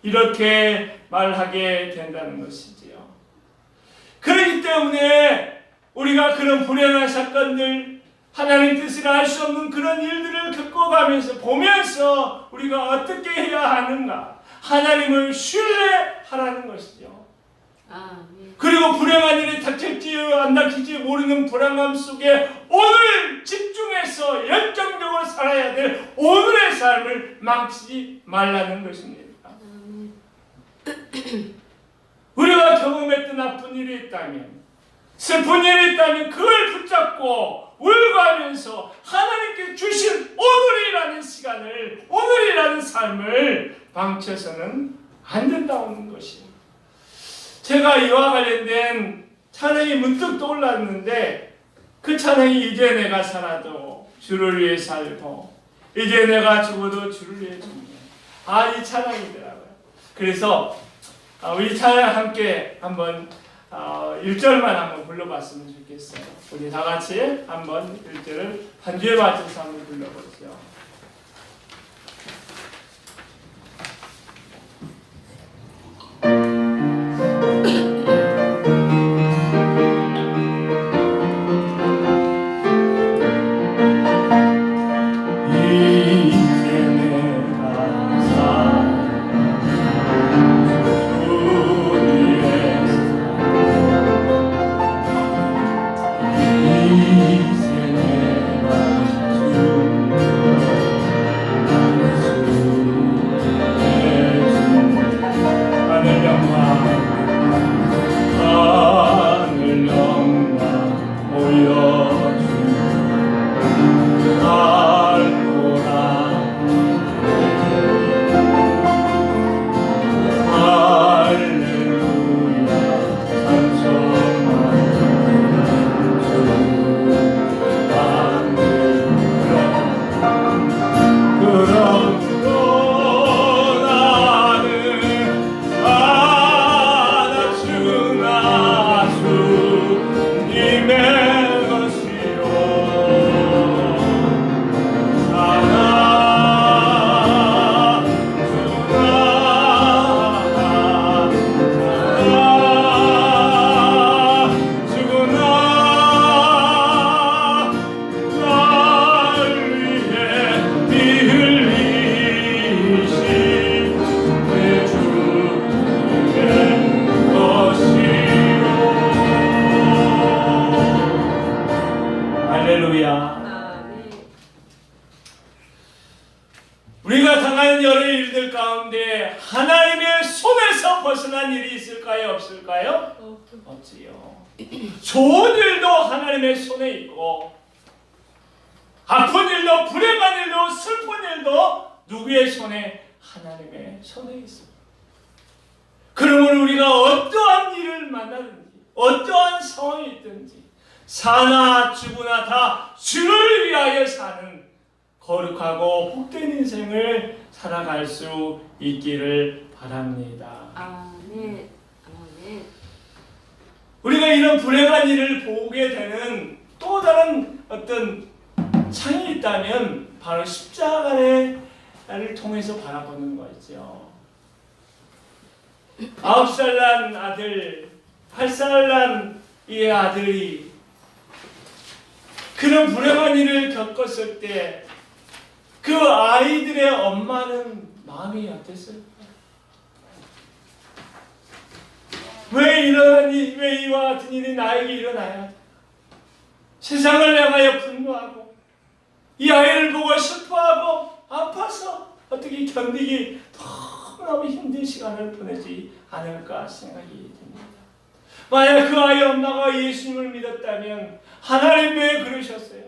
이렇게 말하게 된다는 것이지요. 그렇기 때문에 우리가 그런 불행한 사건들, 하나님 뜻을 알 수 없는 그런 일들을 겪어가면서 보면서 우리가 어떻게 해야 하는가? 하나님을 신뢰하라는 것이죠. 그리고 불행한 일이 닥칠지 안 닥칠지 모르는 불안감 속에 오늘 집중해서 열정적으로 살아야 될 오늘의 삶을 망치지 말라는 것입니다. 우리가 경험했던 나쁜 일이 있다면, 슬픈 일이 있다면 그걸 붙잡고 울고하면서 하나님께 주신 오늘이라는 시간을, 오늘이라는 삶을 망쳐서는 안 된다는 것입니다. 제가 이와 관련된 찬양이 문득 떠올랐는데, 그 찬양이 이제 내가 살아도 주를 위해 살고 이제 내가 죽어도 주를 위해 죽네. 이 찬양이더라고요. 그래서 우리 찬양 함께 한번 1절만 한번 불러봤으면 좋겠어요. 우리 다 같이 한번 1절을 반주에 맞춰서 한번 불러보죠. 우리가 당하는 여러 일들 가운데 하나님의 손에서 벗어난 일이 있을까요? 없을까요? 없지요. 좋은 일도 하나님의 손에 있고, 아픈 일도, 불행한 일도, 슬픈 일도 누구의 손에? 하나님의 손에 있습니다. 그러면 우리가 어떠한 일을 만나든지, 어떠한 상황이 있든지, 사나 죽으나 다 주를 위하여 사는 거룩하고 복된 인생을 살아갈 수 있기를 바랍니다. 아멘. 아멘. 우리가 이런 불행한 일을 보게 되는 또 다른 어떤 창이 있다면 바로 십자가를 통해서 바라보는 거죠. 9살 난 아들, 8살 난 이 아들이 그런 불행한 일을 겪었을 때 그 아이들의 엄마는 마음이 어땠을까? 왜 이와 같은 일이 나에게 일어나야 돼? 세상을 향하여 분노하고 이 아이를 보고 슬퍼하고 아파서 어떻게 견디기 너무너무 힘든 시간을 보내지 않을까 생각이 듭니다. 만약 그 아이 엄마가 예수님을 믿었다면 하나님 왜 그러셨어요?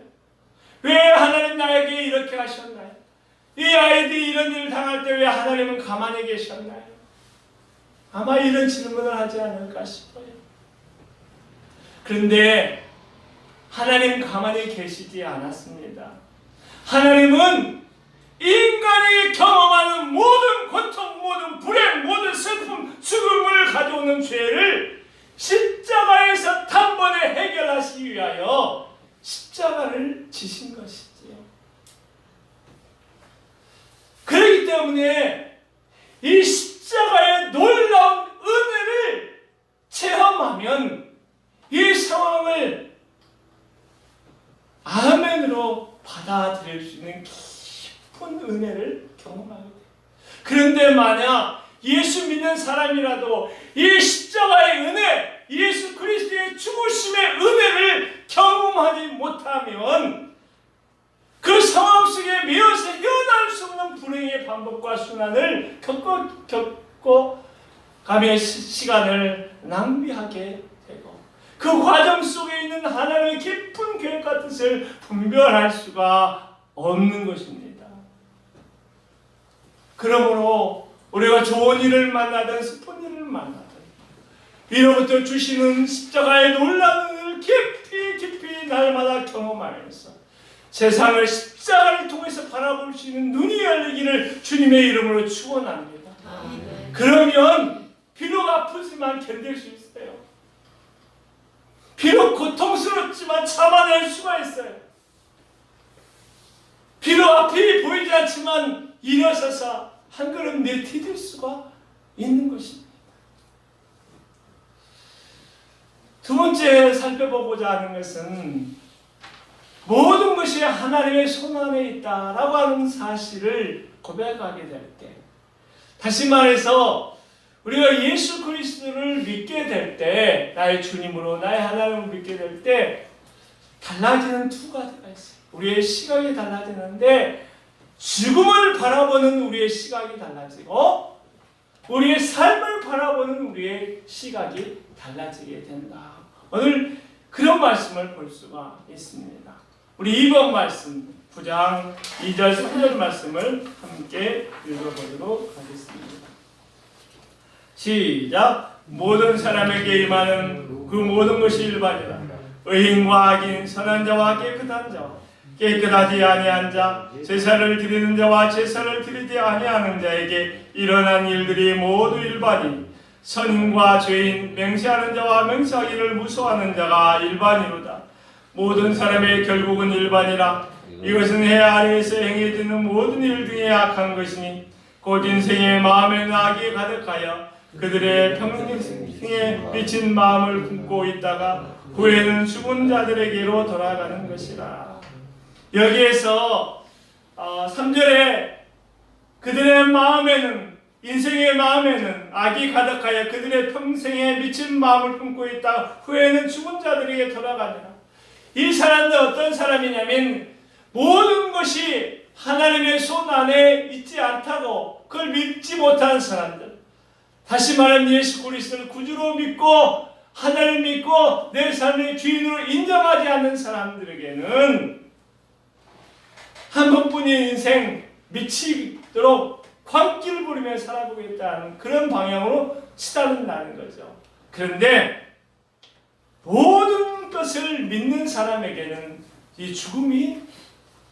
왜 하나님 나에게 이렇게 하셨나요? 이 아이들이 이런 일을 당할 때 왜 하나님은 가만히 계셨나요? 아마 이런 질문을 하지 않을까 싶어요. 그런데 하나님 가만히 계시지 않았습니다. 하나님은 인간이 경험하는 모든 고통, 모든 불행, 모든 슬픔, 죽음을 가져오는 죄를 십자가에서 단번에 해결하시기 위하여 십자가를 지신 것이지요. 그렇기 때문에 이 십자가의 놀라운 은혜를 체험하면 이 상황을 아멘으로 받아들일 수 있는 깊은 은혜를 경험하게 돼요. 그런데 만약 예수 믿는 사람이라도 이 십자가의 은혜, 예수 그리스도의 죽으심의 은혜를 경험하지 못하면 그 상황 속에 매여서 헤어나올 수 없는 불행의 반복과 순환을 겪고 가며 시간을 낭비하게 되고 그 과정 속에 있는 하나님의 깊은 계획과 뜻을 분별할 수가 없는 것입니다. 그러므로 우리가 좋은 일을 만나든 슬픈 일을 만나든 이로부터 주시는 십자가의 놀라운 은혜를 깊이 날마다 경험하면서 세상을 십자가를 통해서 바라볼 수 있는 눈이 열리기를 주님의 이름으로 축원합니다. 그러면 비록 아프지만 견딜 수 있어요. 비록 고통스럽지만 참아낼 수가 있어요. 비록 앞이 보이지 않지만 일어서서 한 걸음 내디딜 수가 있는 것입니다. 두 번째 살펴보고자 하는 것은 모든 것이 하나님의 손 안에 있다라고 하는 사실을 고백하게 될 때, 다시 말해서 우리가 예수 그리스도를 믿게 될 때, 나의 주님으로 나의 하나님을 믿게 될 때 달라지는 두 가지가 있어요. 우리의 시각이 달라지는데 죽음을 바라보는 우리의 시각이 달라지고 우리의 삶을 바라보는 우리의 시각이 달라지게 된다. 오늘 그런 말씀을 볼 수가 있습니다. 우리 2번 말씀 9장 2절 3절 말씀을 함께 읽어보도록 하겠습니다. 시작. 모든 사람에게 임하는 그 모든 것이 일반이라. 의인과 악인, 선한 자와 깨끗한 자와 깨끗하지 아니한 자, 제사를 드리는 자와 제사를 드리지 아니하는 자에게 일어난 일들이 모두 일반이니 선인과 죄인, 맹세하는 자와 맹세하기를 무서워하는 자가 일반이로다. 모든 사람의 결국은 일반이라. 이것은 해 아래에서 행해지는 모든 일 중에 악한 것이니 곧 인생의 마음에는 악이 가득하여 그들의 평생에 미친 마음을 품고 있다가 후에는 죽은 자들에게로 돌아가는 것이라. 여기에서 3절에 그들의 마음에는, 인생의 마음에는 악이 가득하여 그들의 평생에 미친 마음을 품고 있다가 후에는 죽은 자들에게 돌아가니라. 이 사람들 어떤 사람이냐면 모든 것이 하나님의 손 안에 있지 않다고 그걸 믿지 못하는 사람들. 다시 말하면 예수 그리스도를 구주로 믿고 하나님을 믿고 내 삶의 주인으로 인정하지 않는 사람들에게는 한 번뿐인 인생 미치도록 광기를 부리며 살아보겠다는 그런 방향으로 치닫는다는 거죠. 그런데 모든 것을 믿는 사람에게는 이 죽음이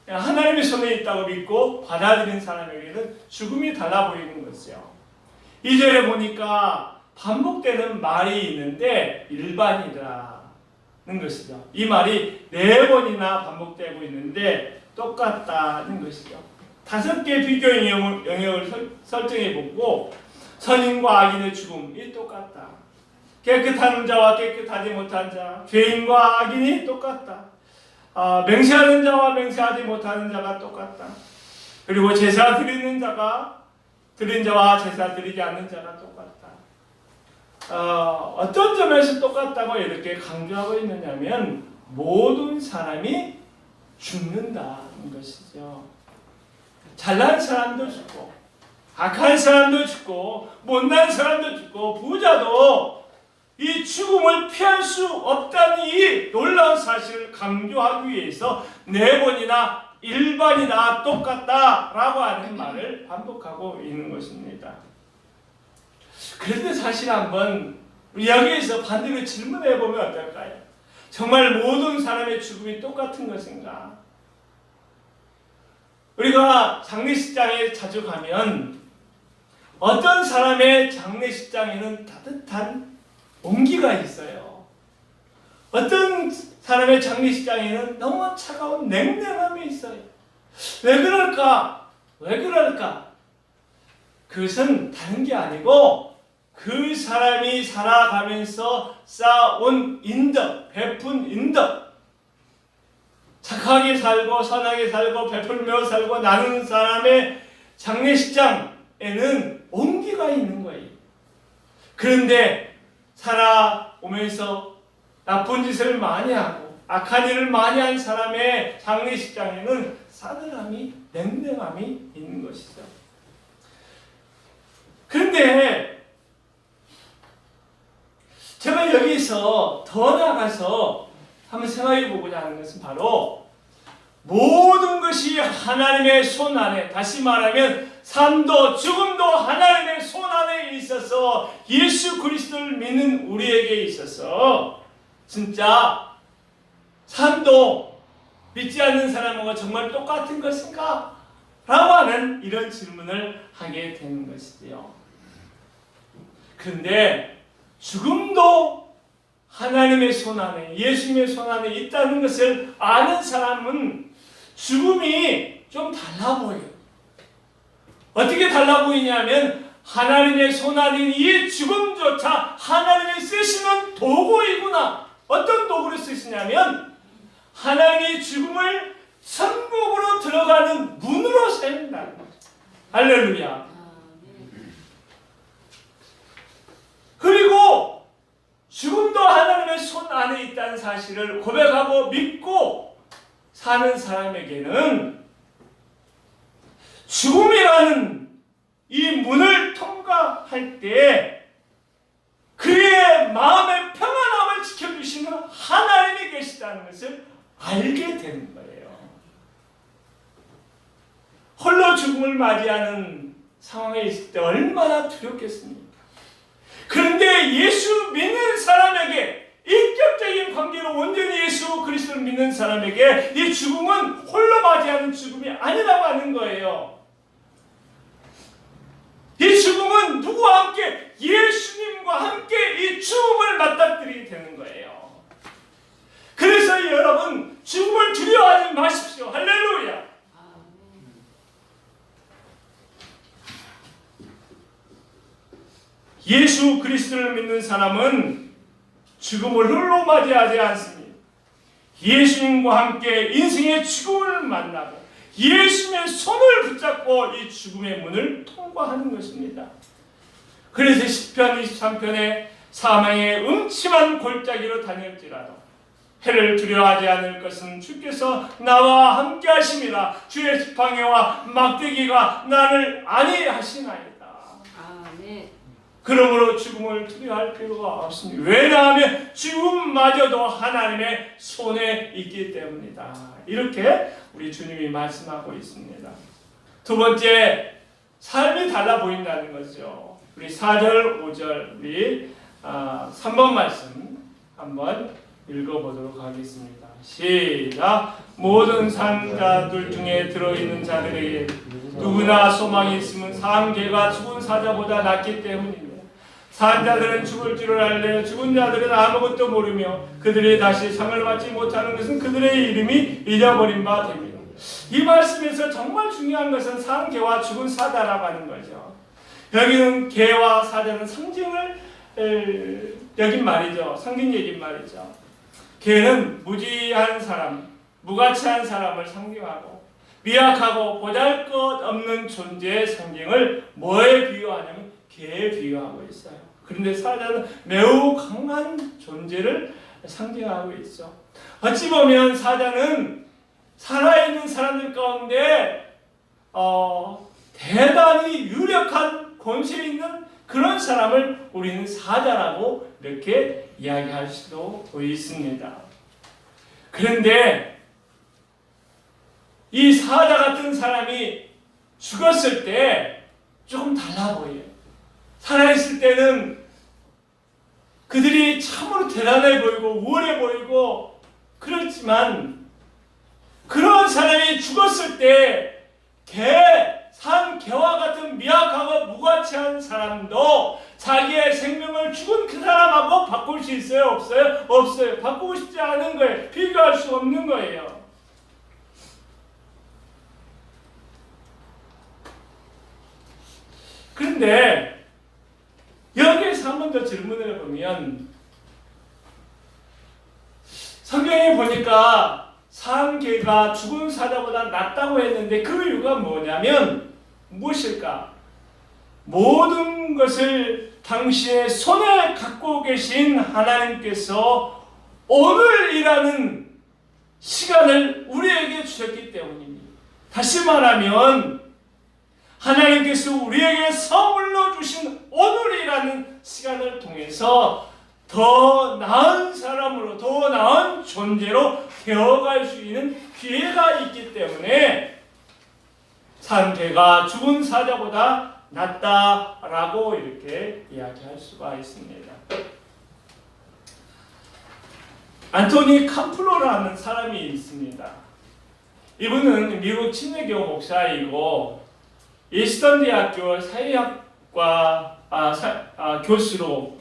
하나님의 손에 있다고 믿고 받아들인 사람에게는 죽음이 달라 보이는 거죠. 2절에 보니까 반복되는 말이 있는데 일반이라는 것이죠. 이 말이 4번이나 반복되고 있는데 똑같다는 것이죠. 5개 비교 영역을 설정해보고 선인과 악인의 죽음이 똑같다. 깨끗한 자와 깨끗하지 못한 자, 죄인과 악인이 똑같다. 맹세하는 자와 맹세하지 못하는 자가 똑같다. 그리고 제사 드리는 자가 드린 자와 제사 드리지 않는 자가 똑같다. 어떤 점에서 똑같다고 이렇게 강조하고 있느냐면 모든 사람이 죽는다는 것이죠. 잘난 사람도 죽고 악한 사람도 죽고 못난 사람도 죽고 부자도 이 죽음을 피할 수 없다는 이 놀라운 사실을 강조하기 위해서 4번이나 일반이나 똑같다라고 하는 말을 반복하고 있는 것입니다. 그런데 사실 한번 여기에서 반대로 질문해 보면 어떨까요? 정말 모든 사람의 죽음이 똑같은 것인가? 우리가 장례식장에 자주 가면 어떤 사람의 장례식장에는 따뜻한 온기가 있어요. 어떤 사람의 장례식장에는 너무 차가운 냉랭함이 있어요. 왜 그럴까? 왜 그럴까? 그것은 다른 게 아니고 그 사람이 살아가면서 쌓아온 인덕, 베푼 인덕, 착하게 살고 선하게 살고 베풀며 살고 나누는 사람의 장례식장에는 온기가 있는 거예요. 그런데 살아오면서 나쁜 짓을 많이 하고 악한 일을 많이 한 사람의 장례식장에는 싸늘함이, 냉랭함이 있는 것이죠. 그런데 제가 여기서 더 나가서 한번 생각해 보고자 하는 것은 바로 모든 것이 하나님의 손 안에, 다시 말하면 삶도 죽음도 하나님의 손 안에 있어서 예수 그리스도를 믿는 우리에게 있어서 진짜 삶도 믿지 않는 사람과 정말 똑같은 것인가? 라고 하는 이런 질문을 하게 되는 것이지요. 그런데 죽음도 하나님의 손 안에, 예수님의 손 안에 있다는 것을 아는 사람은 죽음이 좀 달라 보여요. 어떻게 달라 보이냐면 하나님의 손 안인 이 죽음조차 하나님이 쓰시는 도구이구나. 어떤 도구를 쓰시냐면 하나님이 죽음을 천국으로 들어가는 문으로 세운다는 거죠. 할렐루야. 그리고 죽음도 하나님의 손 안에 있다는 사실을 고백하고 믿고 사는 사람에게는 죽음이라는 이 문을 통과할 때 그의 마음의 평안함을 지켜주시는 하나님이 계시다는 것을 알게 되는 거예요. 홀로 죽음을 맞이하는 상황에 있을 때 얼마나 두렵겠습니까? 그런데 예수 믿는 사람에게, 인격적인 관계로 온전히 예수 그리스도를 믿는 사람에게 이 죽음은 홀로 맞이하는 죽음이 아니라고 하는 거예요. 이 죽음은 누구와 함께? 예수님과 함께 이 죽음을 맞닥뜨리게 되는 거예요. 그래서 여러분 죽음을 두려워하지 마십시오. 할렐루야. 예수 그리스도를 믿는 사람은 죽음을 홀로 맞이하지 않습니다. 예수님과 함께 인생의 죽음을 만나고 예수님의 손을 붙잡고 이 죽음의 문을 통과하는 것입니다. 그래서 시편 23편에 사망의 음침한 골짜기로 다닐지라도 해를 두려워하지 않을 것은 주께서 나와 함께 하심이라. 주의 지팡이와 막대기가 나를 안위하시나이다. 아멘. 그러므로 죽음을 두려워할 필요가 없습니다. 왜냐하면 죽음마저도 하나님의 손에 있기 때문이다. 이렇게 우리 주님이 말씀하고 있습니다. 두 번째, 삶이 달라 보인다는 거죠. 우리 4절, 5절, 우리 3번 말씀 한번 읽어보도록 하겠습니다. 시작. 모든 산자들 중에 들어있는 자들에게 누구나 소망이 있으면 상계가 죽은 사자보다 낫기 때문이며 산 자들은 죽을 줄을 알되 죽은 자들은 아무것도 모르며 그들이 다시 상을 받지 못하는 것은 그들의 이름이 잊어버린 바 됩니다. 이 말씀에서 정말 중요한 것은 산 개와 죽은 사자라고 하는 거죠. 여기는 개와 사자는 상징을 여긴 말이죠. 상징적인 말이죠. 개는 무지한 사람, 무가치한 사람을 상징하고 미약하고 보잘것없는 존재의 상징을 뭐에 비유하냐면 개에 비유하고 있어요. 그런데 사자는 매우 강한 존재를 상징하고 있죠. 어찌 보면 사자는 살아있는 사람들 가운데 대단히 유력한 권세 있는 그런 사람을 우리는 사자라고 이렇게 이야기할 수도 있습니다. 그런데 이 사자 같은 사람이 죽었을 때 조금 달라 보여요. 살아있을 때는 그들이 참으로 대단해 보이고 우월해 보이고 그렇지만 그런 사람이 죽었을 때 산 개와 같은 미약하고 무가치한 사람도 자기의 생명을 죽은 그 사람하고 바꿀 수 있어요? 없어요? 없어요. 바꾸고 싶지 않은 거예요. 비교할 수 없는 거예요. 그런데 여기에서 한 번 더 질문을 해보면 성경에 보니까 산 개가 죽은 사자보다 낫다고 했는데 그 이유가 뭐냐면 무엇일까? 모든 것을 당신의 손에 갖고 계신 하나님께서 오늘이라는 시간을 우리에게 주셨기 때문입니다. 다시 말하면 하나님께서 우리에게 선물로 주신 오늘이라는 시간을 통해서 더 나은 사람으로, 더 나은 존재로 되어갈 수 있는 기회가 있기 때문에 산 개가 죽은 사자보다 낫다라고 이렇게 이야기할 수가 있습니다. 안토니 캄플로라는 사람이 있습니다. 이분은 미국 침례교 목사이고 이스턴 대학교 사회학과 교수로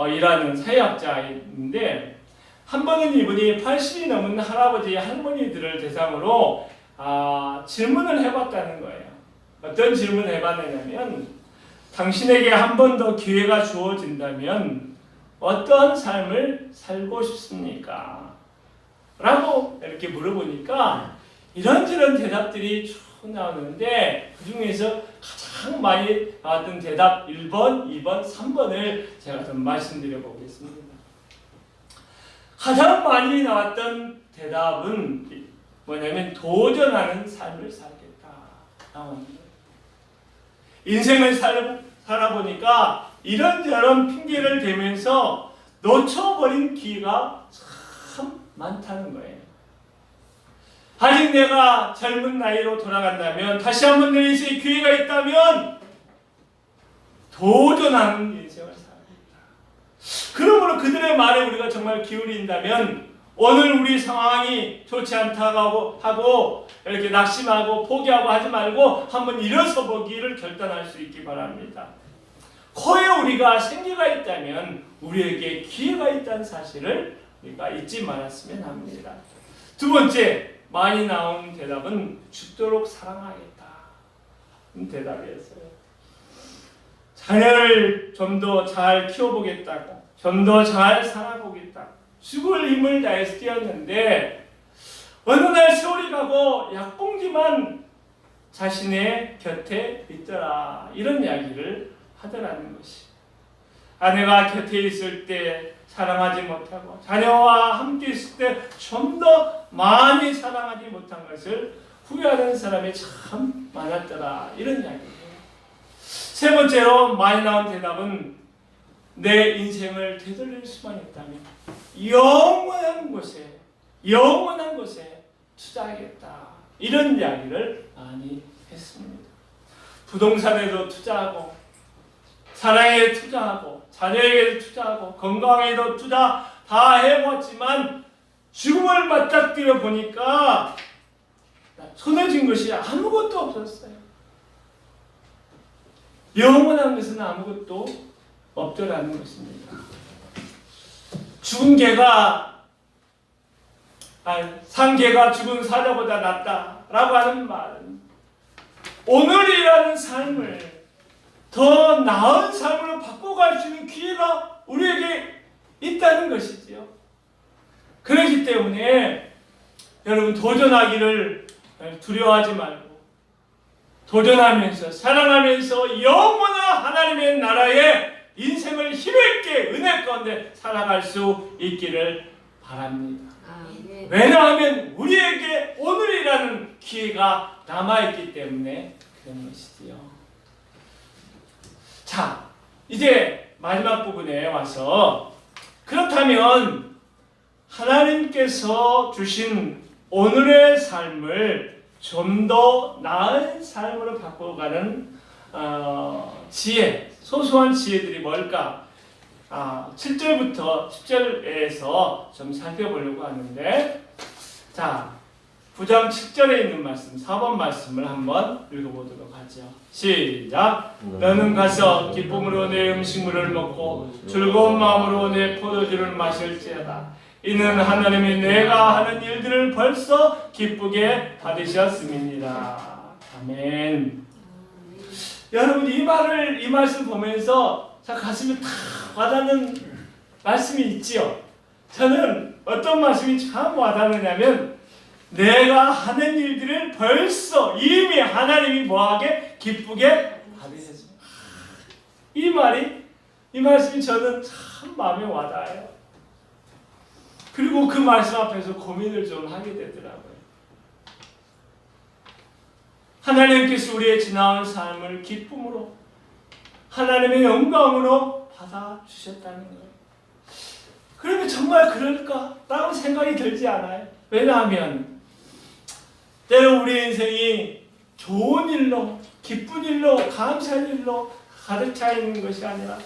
일하는 사회학자인데 한 번은 이분이 80이 넘은 할아버지 할머니들을 대상으로 질문을 해봤다는 거예요. 어떤 질문을 해봤느냐면 당신에게 한 번 더 기회가 주어진다면 어떤 삶을 살고 싶습니까? 라고 이렇게 물어보니까 이런저런 대답들이 쭉 나오는데 그 중에서 가장 많이 나왔던 대답 1번, 2번, 3번을 제가 좀 말씀드려 보겠습니다. 가장 많이 나왔던 대답은 뭐냐면 도전하는 삶을 살겠다 나옵니다. 인생을 살아보니까 이런저런 핑계를 대면서 놓쳐버린 기회가 참 많다는 거예요. 아직 내가 젊은 나이로 돌아간다면 다시 한번 내 인생에 기회가 있다면 도전하는 인생을 살아야겠다. 그러므로 그들의 말에 우리가 정말 기울인다면 오늘 우리 상황이 좋지 않다고 하고 이렇게 낙심하고 포기하고 하지 말고 한번 일어서 보기를 결단할 수 있기 바랍니다. 코에 우리가 생기가 있다면 우리에게 기회가 있다는 사실을 우리가 잊지 말았으면 합니다. 두 번째 많이 나온 대답은 죽도록 사랑하겠다 대답이었어요. 자녀를 좀 더 잘 키워보겠다고, 좀 더 잘 살아보겠다, 죽을 힘을 다해서 뛰었는데 어느 날 세월이 가고 약봉지만 자신의 곁에 있더라 이런 이야기를 하더라는 것이, 아내가 곁에 있을 때 사랑하지 못하고 자녀와 함께 있을 때 좀 더 많이 사랑하지 못한 것을 후회하는 사람이 참 많았더라 이런 이야기예요. 세 번째로 많이 나온 대답은 내 인생을 되돌릴 수만 있다면 영원한 곳에 투자하겠다 이런 이야기를 많이 했습니다. 부동산에도 투자하고 사랑에 투자하고 자녀에게도 투자하고 건강에도 투자 다 해봤지만 죽음을 맞닥뜨려 보니까 손에 쥔 것이 아무것도 없었어요. 영원한 것은 아무것도 없더라는 것입니다. 죽은 개가 산 개가 죽은 사자보다 낫다라고 하는 말은 오늘이라는 삶을 더 나은 삶으로 바꿔갈 수 있는 기회가 우리에게 있다는 것이지요. 그렇기 때문에 여러분 도전하기를 두려워하지 말고 도전하면서 사랑하면서 영원한 하나님의 나라에 인생을 힘있게 은혜 가운데 살아갈 수 있기를 바랍니다. 아멘. 왜냐하면 우리에게 오늘이라는 기회가 남아있기 때문에 그런 것이지요. 자, 이제 마지막 부분에 와서 그렇다면 하나님께서 주신 오늘의 삶을 좀 더 나은 삶으로 바꿔가는 지혜, 소소한 지혜들이 뭘까? 7절부터 10절에서 좀 살펴보려고 하는데, 자, 9장 7절에 있는 말씀, 4번 말씀을 한번 읽어보도록 하죠. 시작! 너는 가서 기쁨으로 내 음식물을 먹고 즐거운 마음으로 내 포도주를 마실지어다. 이는 하나님이 내가 하는 일들을 벌써 기쁘게 받으셨음이니라. 아멘. 여러분 이 말씀 보면서 가슴이 탁 와닿는 말씀이 있지요. 저는 어떤 말씀이 참 와닿느냐면 내가 하는 일들을 벌써 이미 하나님이 뭐하게 기쁘게 받으셨습니다. 이 말씀이 저는 참 마음에 와닿아요. 그리고 그 말씀 앞에서 고민을 좀 하게 되더라고요. 하나님께서 우리의 지나온 삶을 기쁨으로 하나님의 영광으로 받아주셨다는 거예요. 그러면 정말 그럴까? 라고 생각이 들지 않아요? 왜냐하면 때로 우리 인생이 좋은 일로, 기쁜 일로, 감사한 일로 가득 차 있는 것이 아니라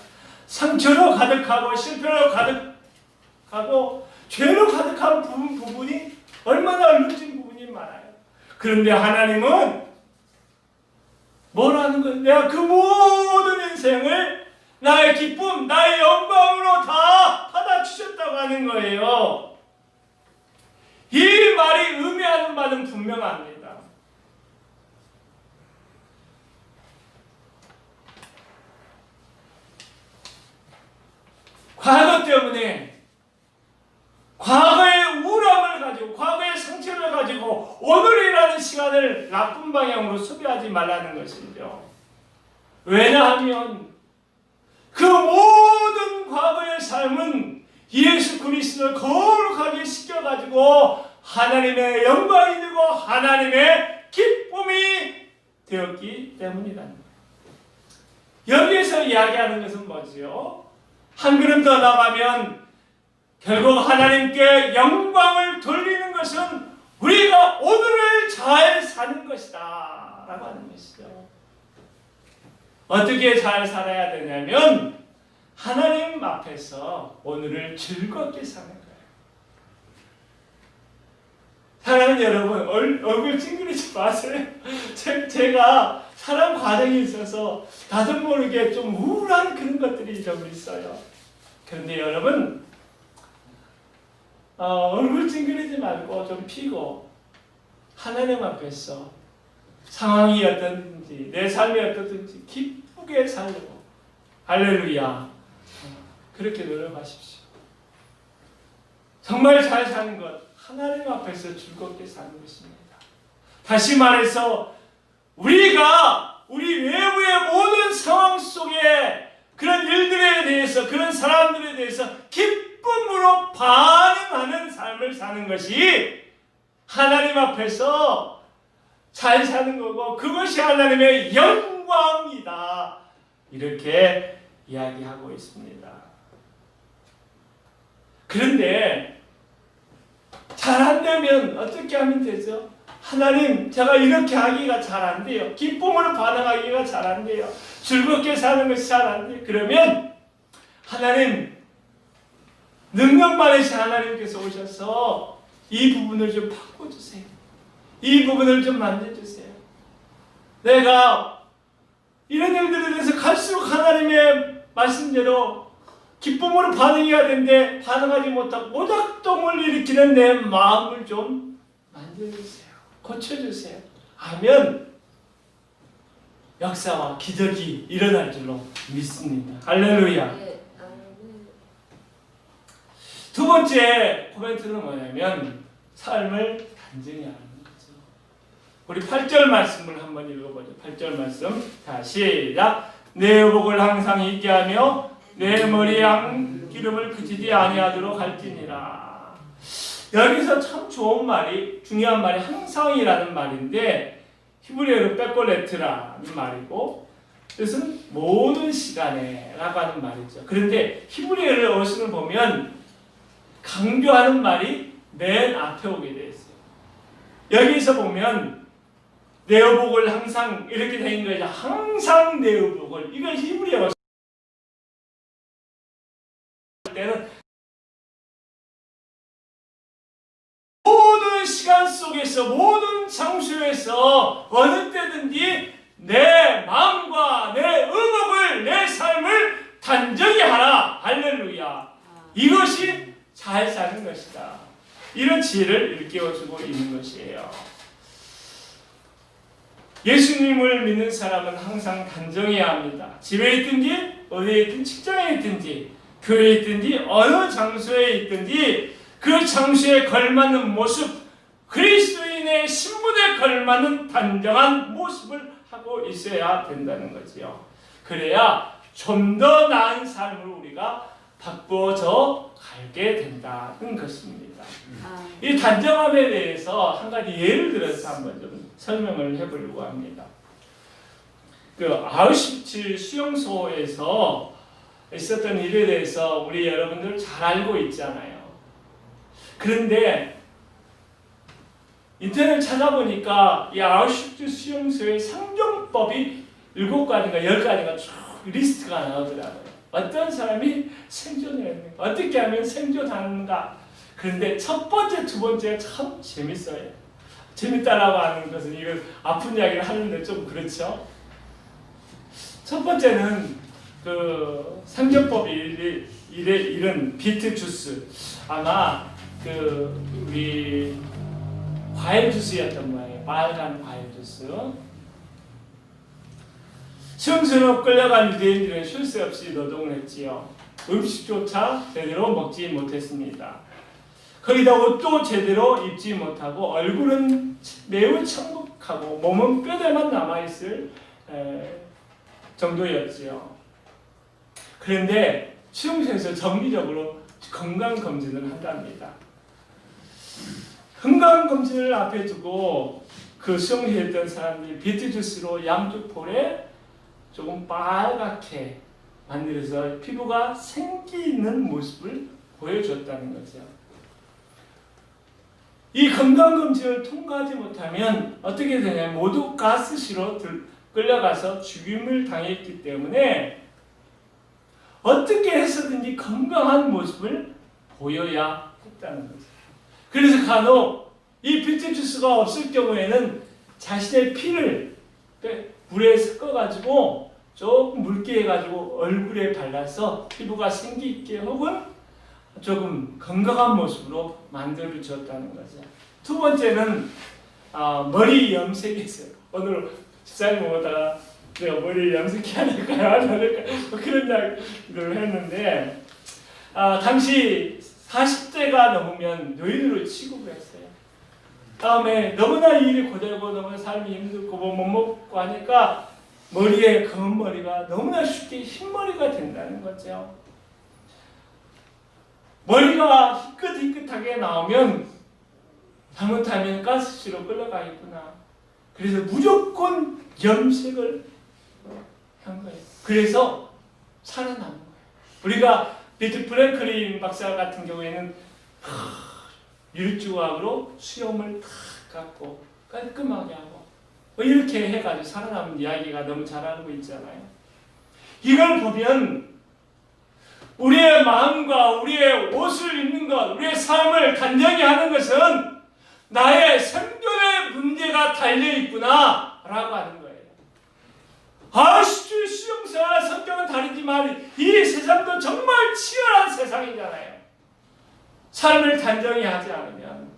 상처로 가득하고 실패로 가득하고 죄로 가득한 부분이 얼마나 얼룩진 부분이 많아요. 그런데 하나님은 뭐라는 거예요? 내가 그 모든 인생을 나의 기쁨, 나의 영광으로 다 받아주셨다고 하는 거예요. 이 말이 의미하는 바는 분명합니다. 과거 때문에 과거의 우울함을 가지고 과거의 상처를 가지고 오늘이라는 시간을 나쁜 방향으로 소비하지 말라는 것이죠. 왜냐하면 그 모든 과거의 삶은 예수 그리스도를 거룩하게 시켜가지고 하나님의 영광이 되고 하나님의 기쁨이 되었기 때문이라는 거예요. 여기에서 이야기하는 것은 뭐지요? 한 걸음 더 나가면 결국 하나님께 영광을 돌리는 것은 우리가 오늘을 잘 사는 것이다 라고 하는 것이죠. 어떻게 잘 살아야 되냐면 하나님 앞에서 오늘을 즐겁게 사는 거예요. 사랑하는 여러분, 얼굴 찡그리지 마세요. 제가 사람 과정에 있어서 나도 모르게 좀 우울한 그런 것들이 좀 있어요. 그런데 여러분 얼굴 찡그리지 말고 좀 피고 하나님 앞에서 상황이 어떤지 내 삶이 어떻든지 기쁘게 살려고 할렐루야 그렇게 노력하십시오. 정말 잘 사는 것 하나님 앞에서 즐겁게 사는 것입니다. 다시 말해서 우리가 우리 외부의 모든 상황 속에 그런 일들에 대해서 그런 사람들에 대해서 기쁨으로 반응하는 삶을 사는 것이 하나님 앞에서 잘 사는 거고 그것이 하나님의 영광이다. 이렇게 이야기하고 있습니다. 그런데 잘 안 되면 어떻게 하면 되죠? 하나님, 제가 이렇게 하기가 잘 안 돼요. 기쁨으로 반응하기가 잘 안 돼요. 즐겁게 사는 것이 잘 안 돼요. 그러면 하나님, 능력 많으신 하나님께서 오셔서 이 부분을 좀 바꿔주세요. 이 부분을 좀 만져주세요. 내가 이런 일들에 대해서 갈수록 하나님의 말씀대로 기쁨으로 반응해야 되는데 반응하지 못하고 모닥동을 일으키는 내 마음을 좀 만들어주세요. 고쳐주세요. 하면 역사와 기적이 일어날 줄로 믿습니다. 할렐루야. 네. 두 번째 코멘트는 뭐냐면 삶을 단정히 하는 거죠. 우리 8절 말씀을 한번 읽어보죠. 8절 말씀 다 시작. 내 의복을 항상 있게 하며 내 머리에 기름을 그치지 아니하도록 할지니라. 여기서 참 좋은 말이 중요한 말이 항상이라는 말인데 히브리어로 빼콜레트라는 말이고 뜻은 모든 시간에 라고 하는 말이죠. 그런데 히브리어를 어순을 보면 강조하는 말이 맨 앞에 오게 되어 있어요. 여기서 보면 내 의복을 항상 이렇게 된 거죠. 항상 내 의복을. 이건 히브리어 때는 모든 시간 속에서 모든 장소에서 어느 때든지 내 마음과 내 의복을 내 삶을 단정히 하라. 할렐루야. 이것이 잘 사는 것이다. 이런 지혜를 일깨워주고 있는 것이에요. 예수님을 믿는 사람은 항상 단정해야 합니다. 집에 있든지 어디에 있든 직장에 있든지 교회에 있든지 어느 장소에 있든지 그 장소에 걸맞는 모습, 그리스도인의 신분에 걸맞는 단정한 모습을 하고 있어야 된다는 거지요. 그래야 좀 더 나은 삶을 우리가 바꿔져 가게 된다는 것입니다. 이 단정함에 대해서 한 가지 예를 들어서 한번 좀 설명을 해보려고 합니다. 그 아우슈비츠 수용소에서 있었던 일에 대해서 우리 여러분들 잘 알고 있잖아요. 그런데 인터넷 찾아보니까 이 아우슈비츠 수용소의 상종법이 7가지인가 10가지가 쭉 리스트가 나오더라고요. 어떤 사람이 생존해야 되는가, 어떻게 하면 생존하는가. 그런데 첫 번째, 두 번째가 참 재밌어요. 재밌다라고 하는 것은 이거 아픈 이야기를 하는데 좀 그렇죠. 첫 번째는 그 상종법이 이런 비트 주스, 아마 그 우리 과일 주스였던 거예요. 빨간 과일 주스. 수용소로 끌려간 유대인들은 쉴 새 없이 노동을 했지요. 음식조차 제대로 먹지 못했습니다. 거기다 옷도 제대로 입지 못하고 얼굴은 매우 천국하고 몸은 뼈대만 남아있을 정도였지요. 그런데 수용소에서 정기적으로 건강검진을 한답니다. 건강검진을 앞에 두고 그 수용소에 있던 사람들이 비트주스로 양쪽 볼에 조금 빨갛게 만들어서 피부가 생기 있는 모습을 보여줬다는 거죠. 이 건강검진을 통과하지 못하면 어떻게 되냐면 모두 가스실로 끌려가서 죽임을 당했기 때문에 어떻게 해서든지 건강한 모습을 보여야 했다는 거죠. 그래서 간혹 이 비트주스가 없을 경우에는 자신의 피를 물에 섞어가지고 조금 묽게 해가지고 얼굴에 발라서 피부가 생기 있게 혹은 조금 건강한 모습으로 만들어 주었다는 거죠. 두 번째는 머리 염색이었어요. 오늘 집사님 오다가 내가 머리 염색해야 될까요? 안 될까요? 그런 이야기를 했는데 당시 40대가 넘으면 노인으로 취급을 했어요. 다음에 너무나 일이 고되고 너무나 삶이 힘들고 못 먹고 하니까 머리에 검은 머리가 너무나 쉽게 흰머리가 된다는 거죠. 머리가 희끗희끗하게 나오면 잘못하면 가스실로 끌려가겠구나. 그래서 무조건 염색을 한 거예요. 그래서 살아남은 거예요. 우리가 비트 프랭클린 박사 같은 경우에는 율주각으로 수염을 탁 깎고 깔끔하게 하고 이렇게 해가지고 살아남은 이야기가 너무 잘 알고 있잖아요. 이걸 보면 우리의 마음과 우리의 옷을 입는 것, 우리의 삶을 단정히 하는 것은 나의 생존의 문제가 달려있구나 라고 하는 거예요. 수용서와 성경은 다르지만 이 세상도 정말 치열한 세상이잖아요. 삶을 단정히 하지 않으면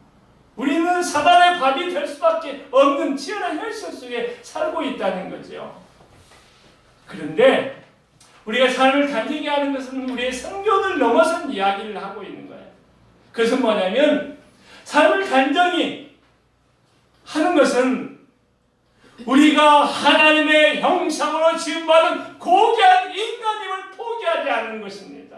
우리는 사단의 밥이 될 수밖에 없는 치열한 현실 속에 살고 있다는 거죠. 그런데 우리가 삶을 단정히 하는 것은 우리의 생존을 넘어선 이야기를 하고 있는 거예요. 그것은 뭐냐면 삶을 단정히 하는 것은 우리가 하나님의 형상으로 지음받은 고귀한 인간임을 포기하지 않는 것입니다.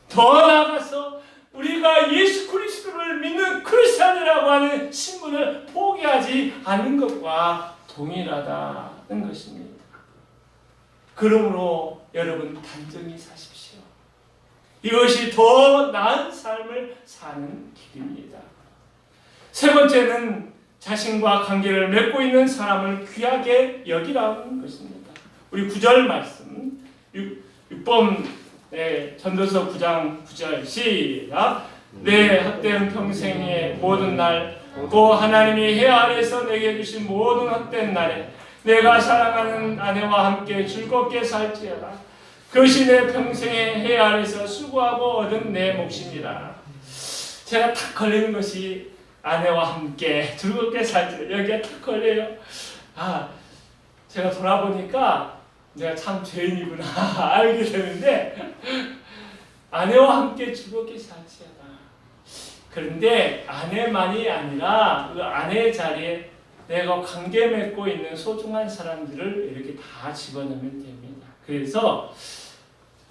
더 나아가서 우리가 예수 그리스도를 믿는 크리스찬이라고 하는 신분을 포기하지 않는 것과 동일하다는 것입니다. 그러므로 여러분 단정히 사십시오. 이것이 더 나은 삶을 사는 길입니다. 세 번째는 자신과 관계를 맺고 있는 사람을 귀하게 여기라는 것입니다. 우리 9절 말씀 6번 전도서 9장 9절 시작. 내 헛된 평생의 모든 날 또 하나님이 해 아래에서 내게 주신 모든 헛된 날에 내가 사랑하는 아내와 함께 즐겁게 살지어다. 그것이 내 평생의 해 아래에서 수고하고 얻은 내 몫입니다. 제가 탁 걸리는 것이 아내와 함께 즐겁게 살지, 여기에 탁 걸려요. 제가 돌아보니까 내가 참 죄인이구나 알게 되는데, 아내와 함께 즐겁게 살지어다. 그런데 아내만이 아니라 그 아내의 자리에 내가 관계 맺고 있는 소중한 사람들을 이렇게 다 집어넣으면 됩니다. 그래서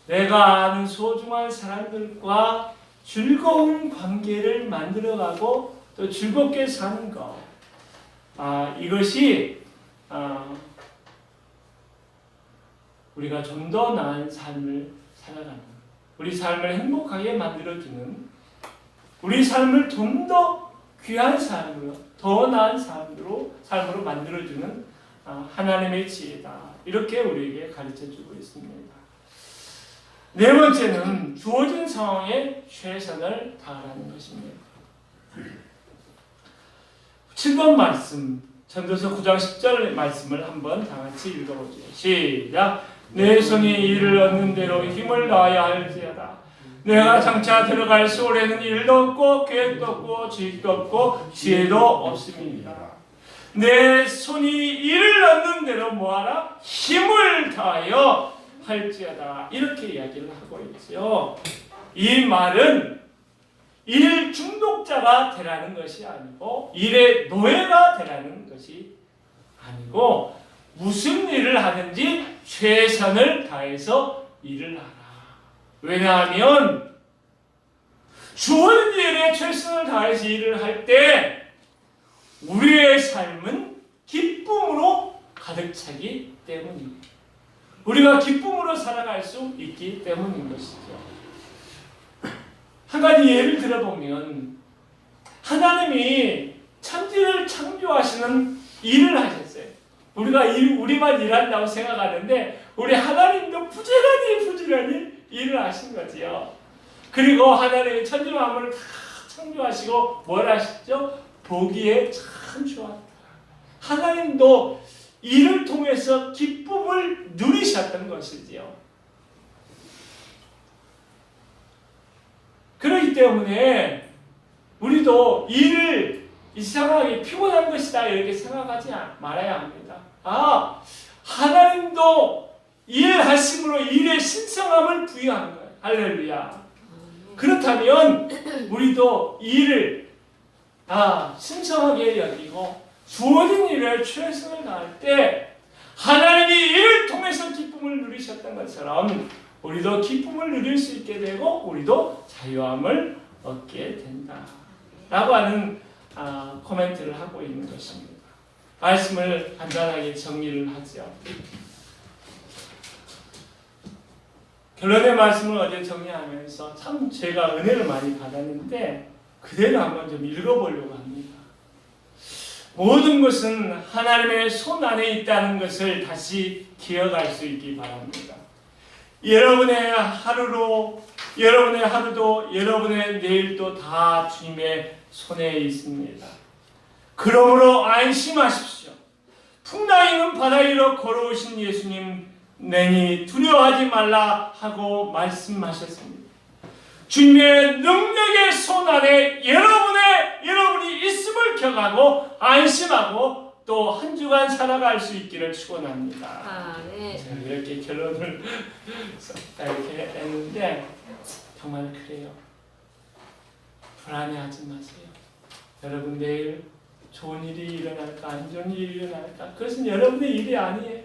내가 아는 소중한 사람들과 즐거운 관계를 만들어가고 또 즐겁게 사는 것, 이것이 우리가 좀 더 나은 삶을 살아가는, 우리 삶을 행복하게 만들어주는, 우리 삶을 좀 더 귀한 삶으로, 더 나은 삶으로 만들어주는 하나님의 지혜다. 이렇게 우리에게 가르쳐주고 있습니다. 네 번째는 주어진 상황에 최선을 다하라는 것입니다. 7번 말씀, 전도서 9장 10절 말씀을 한번 다 같이 읽어보죠. 시작. 내 손이 이를 얻는 대로 힘을 다하여 할지어다. 내가 장차 들어갈 소홀에는 일도 없고 계획도 없고 지식도 없고 지혜도 없습니다. 내 손이 이를 얻는 대로 뭐하라? 힘을 다하여 할지어다. 이렇게 이야기를 하고 있죠. 이 말은 일 중독자가 되라는 것이 아니고 일의 노예가 되라는 것이 아니고 무슨 일을 하든지 최선을 다해서 일을 하라. 왜냐하면 주어진 일에 최선을 다해서 일을 할 때 우리의 삶은 기쁨으로 가득 차기 때문입니다. 우리가 기쁨으로 살아갈 수 있기 때문인 것이죠. 한 가지 예를 들어보면 하나님이 천지를 창조하시는 일을 하셨어요. 우리가 우리만 일한다고 생각하는데 우리 하나님도 부지런히 일을 하신 거지요. 그리고 하나님이 천지 만물을 다 창조하시고 뭘 하시죠? 보기에 참 좋았다. 하나님도 일을 통해서 기쁨을 누리셨던 것이지요. 그렇기 때문에 우리도 일을 이상하게 피곤한 것이다 이렇게 생각하지 말아야 합니다. 하나님도 일하심으로 일의 신성함을 부여하는 거예요. 할렐루야. 그렇다면 우리도 일을 신성하게 여기고 주어진 일에 최선을 다할 때 하나님이 이를 통해서 기쁨을 누리셨던 것처럼 우리도 기쁨을 누릴 수 있게 되고 우리도 자유함을 얻게 된다 라고 하는 코멘트를 하고 있는 것입니다. 말씀을 간단하게 정리를 하죠. 결론의 말씀을 어제 정리하면서 참 제가 은혜를 많이 받았는데 그대로 한번 좀 읽어보려고 합니다. 모든 것은 하나님의 손 안에 있다는 것을 다시 기억할 수 있기 바랍니다. 여러분의 하루도 여러분의 내일도 다 주님의 손에 있습니다. 그러므로 안심하십시오. 풍랑이는 바다 위로 걸어오신 예수님 내니 두려워하지 말라 하고 말씀하셨습니다. 주님의 능력의 손 안에 여러분이 있음을 격하고 안심하고 또 한 주간 살아갈 수 있기를 축원합니다. 아멘. 제가 이렇게 결론을 이렇게 했는데 정말 그래요. 불안해하지 마세요. 여러분 내일 좋은 일이 일어날까 안 좋은 일이 일어날까 그것은 여러분의 일이 아니에요.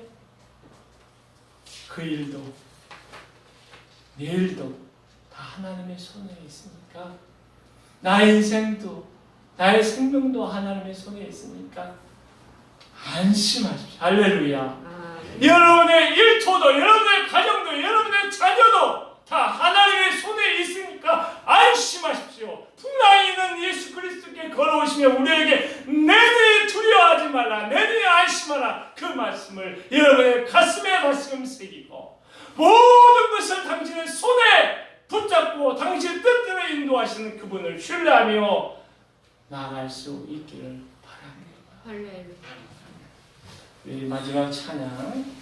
그 일도 내일도 다 하나님의 손에 있으니까 나의 인생도 나의 생명도 하나님의 손에 있으니까 안심하십시오. 할렐루야. 여러분의 일터도 여러분의 가정도 여러분의 자녀도 다 하나님의 손에 있으니까 안심하십시오. 풍랑이는 예수 그리스도께 걸어오시며 우리에게 내니 두려워하지 말라 내니 안심하라 그 말씀을 여러분의 가슴에 다시금 새기고 모든 것을 당신의 손에 붙잡고 당신의 뜻대로 인도하시는 그분을 신뢰하며 나아갈 수 있기를 바랍니다. 할렐루야. 우리 마지막 찬양 사랑하는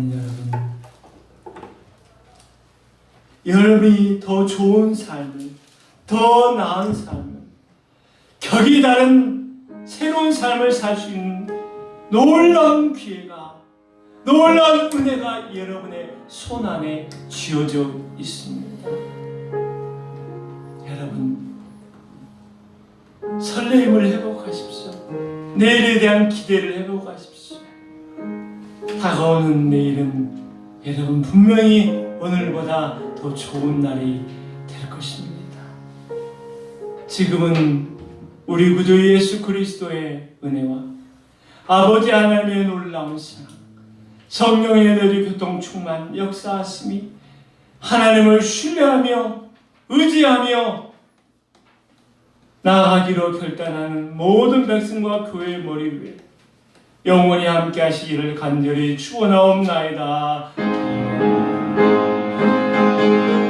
여러분, 여러분이 더 좋은 삶을, 더 나은 삶을, 격이 다른 새로운 삶을 살 수 있는 놀라운 기회가, 놀라운 은혜가 여러분의 손 안에 쥐어져 있습니다. 여러분, 설레임을 회복하십시오. 내일에 대한 기대를 회복하십시오. 다가오는 내일은 여러분 분명히 오늘보다 더 좋은 날이 될 것입니다. 지금은 우리 구주 예수 그리스도의 은혜와 아버지 하나님의 놀라운 사랑, 성령의 너희 교통 충만 역사하심이 하나님을 신뢰하며 의지하며 나아가기로 결단하는 모든 백성과 교회의 머리 위에 영원히 함께 하시기를 간절히 축원하옵나이다. 네.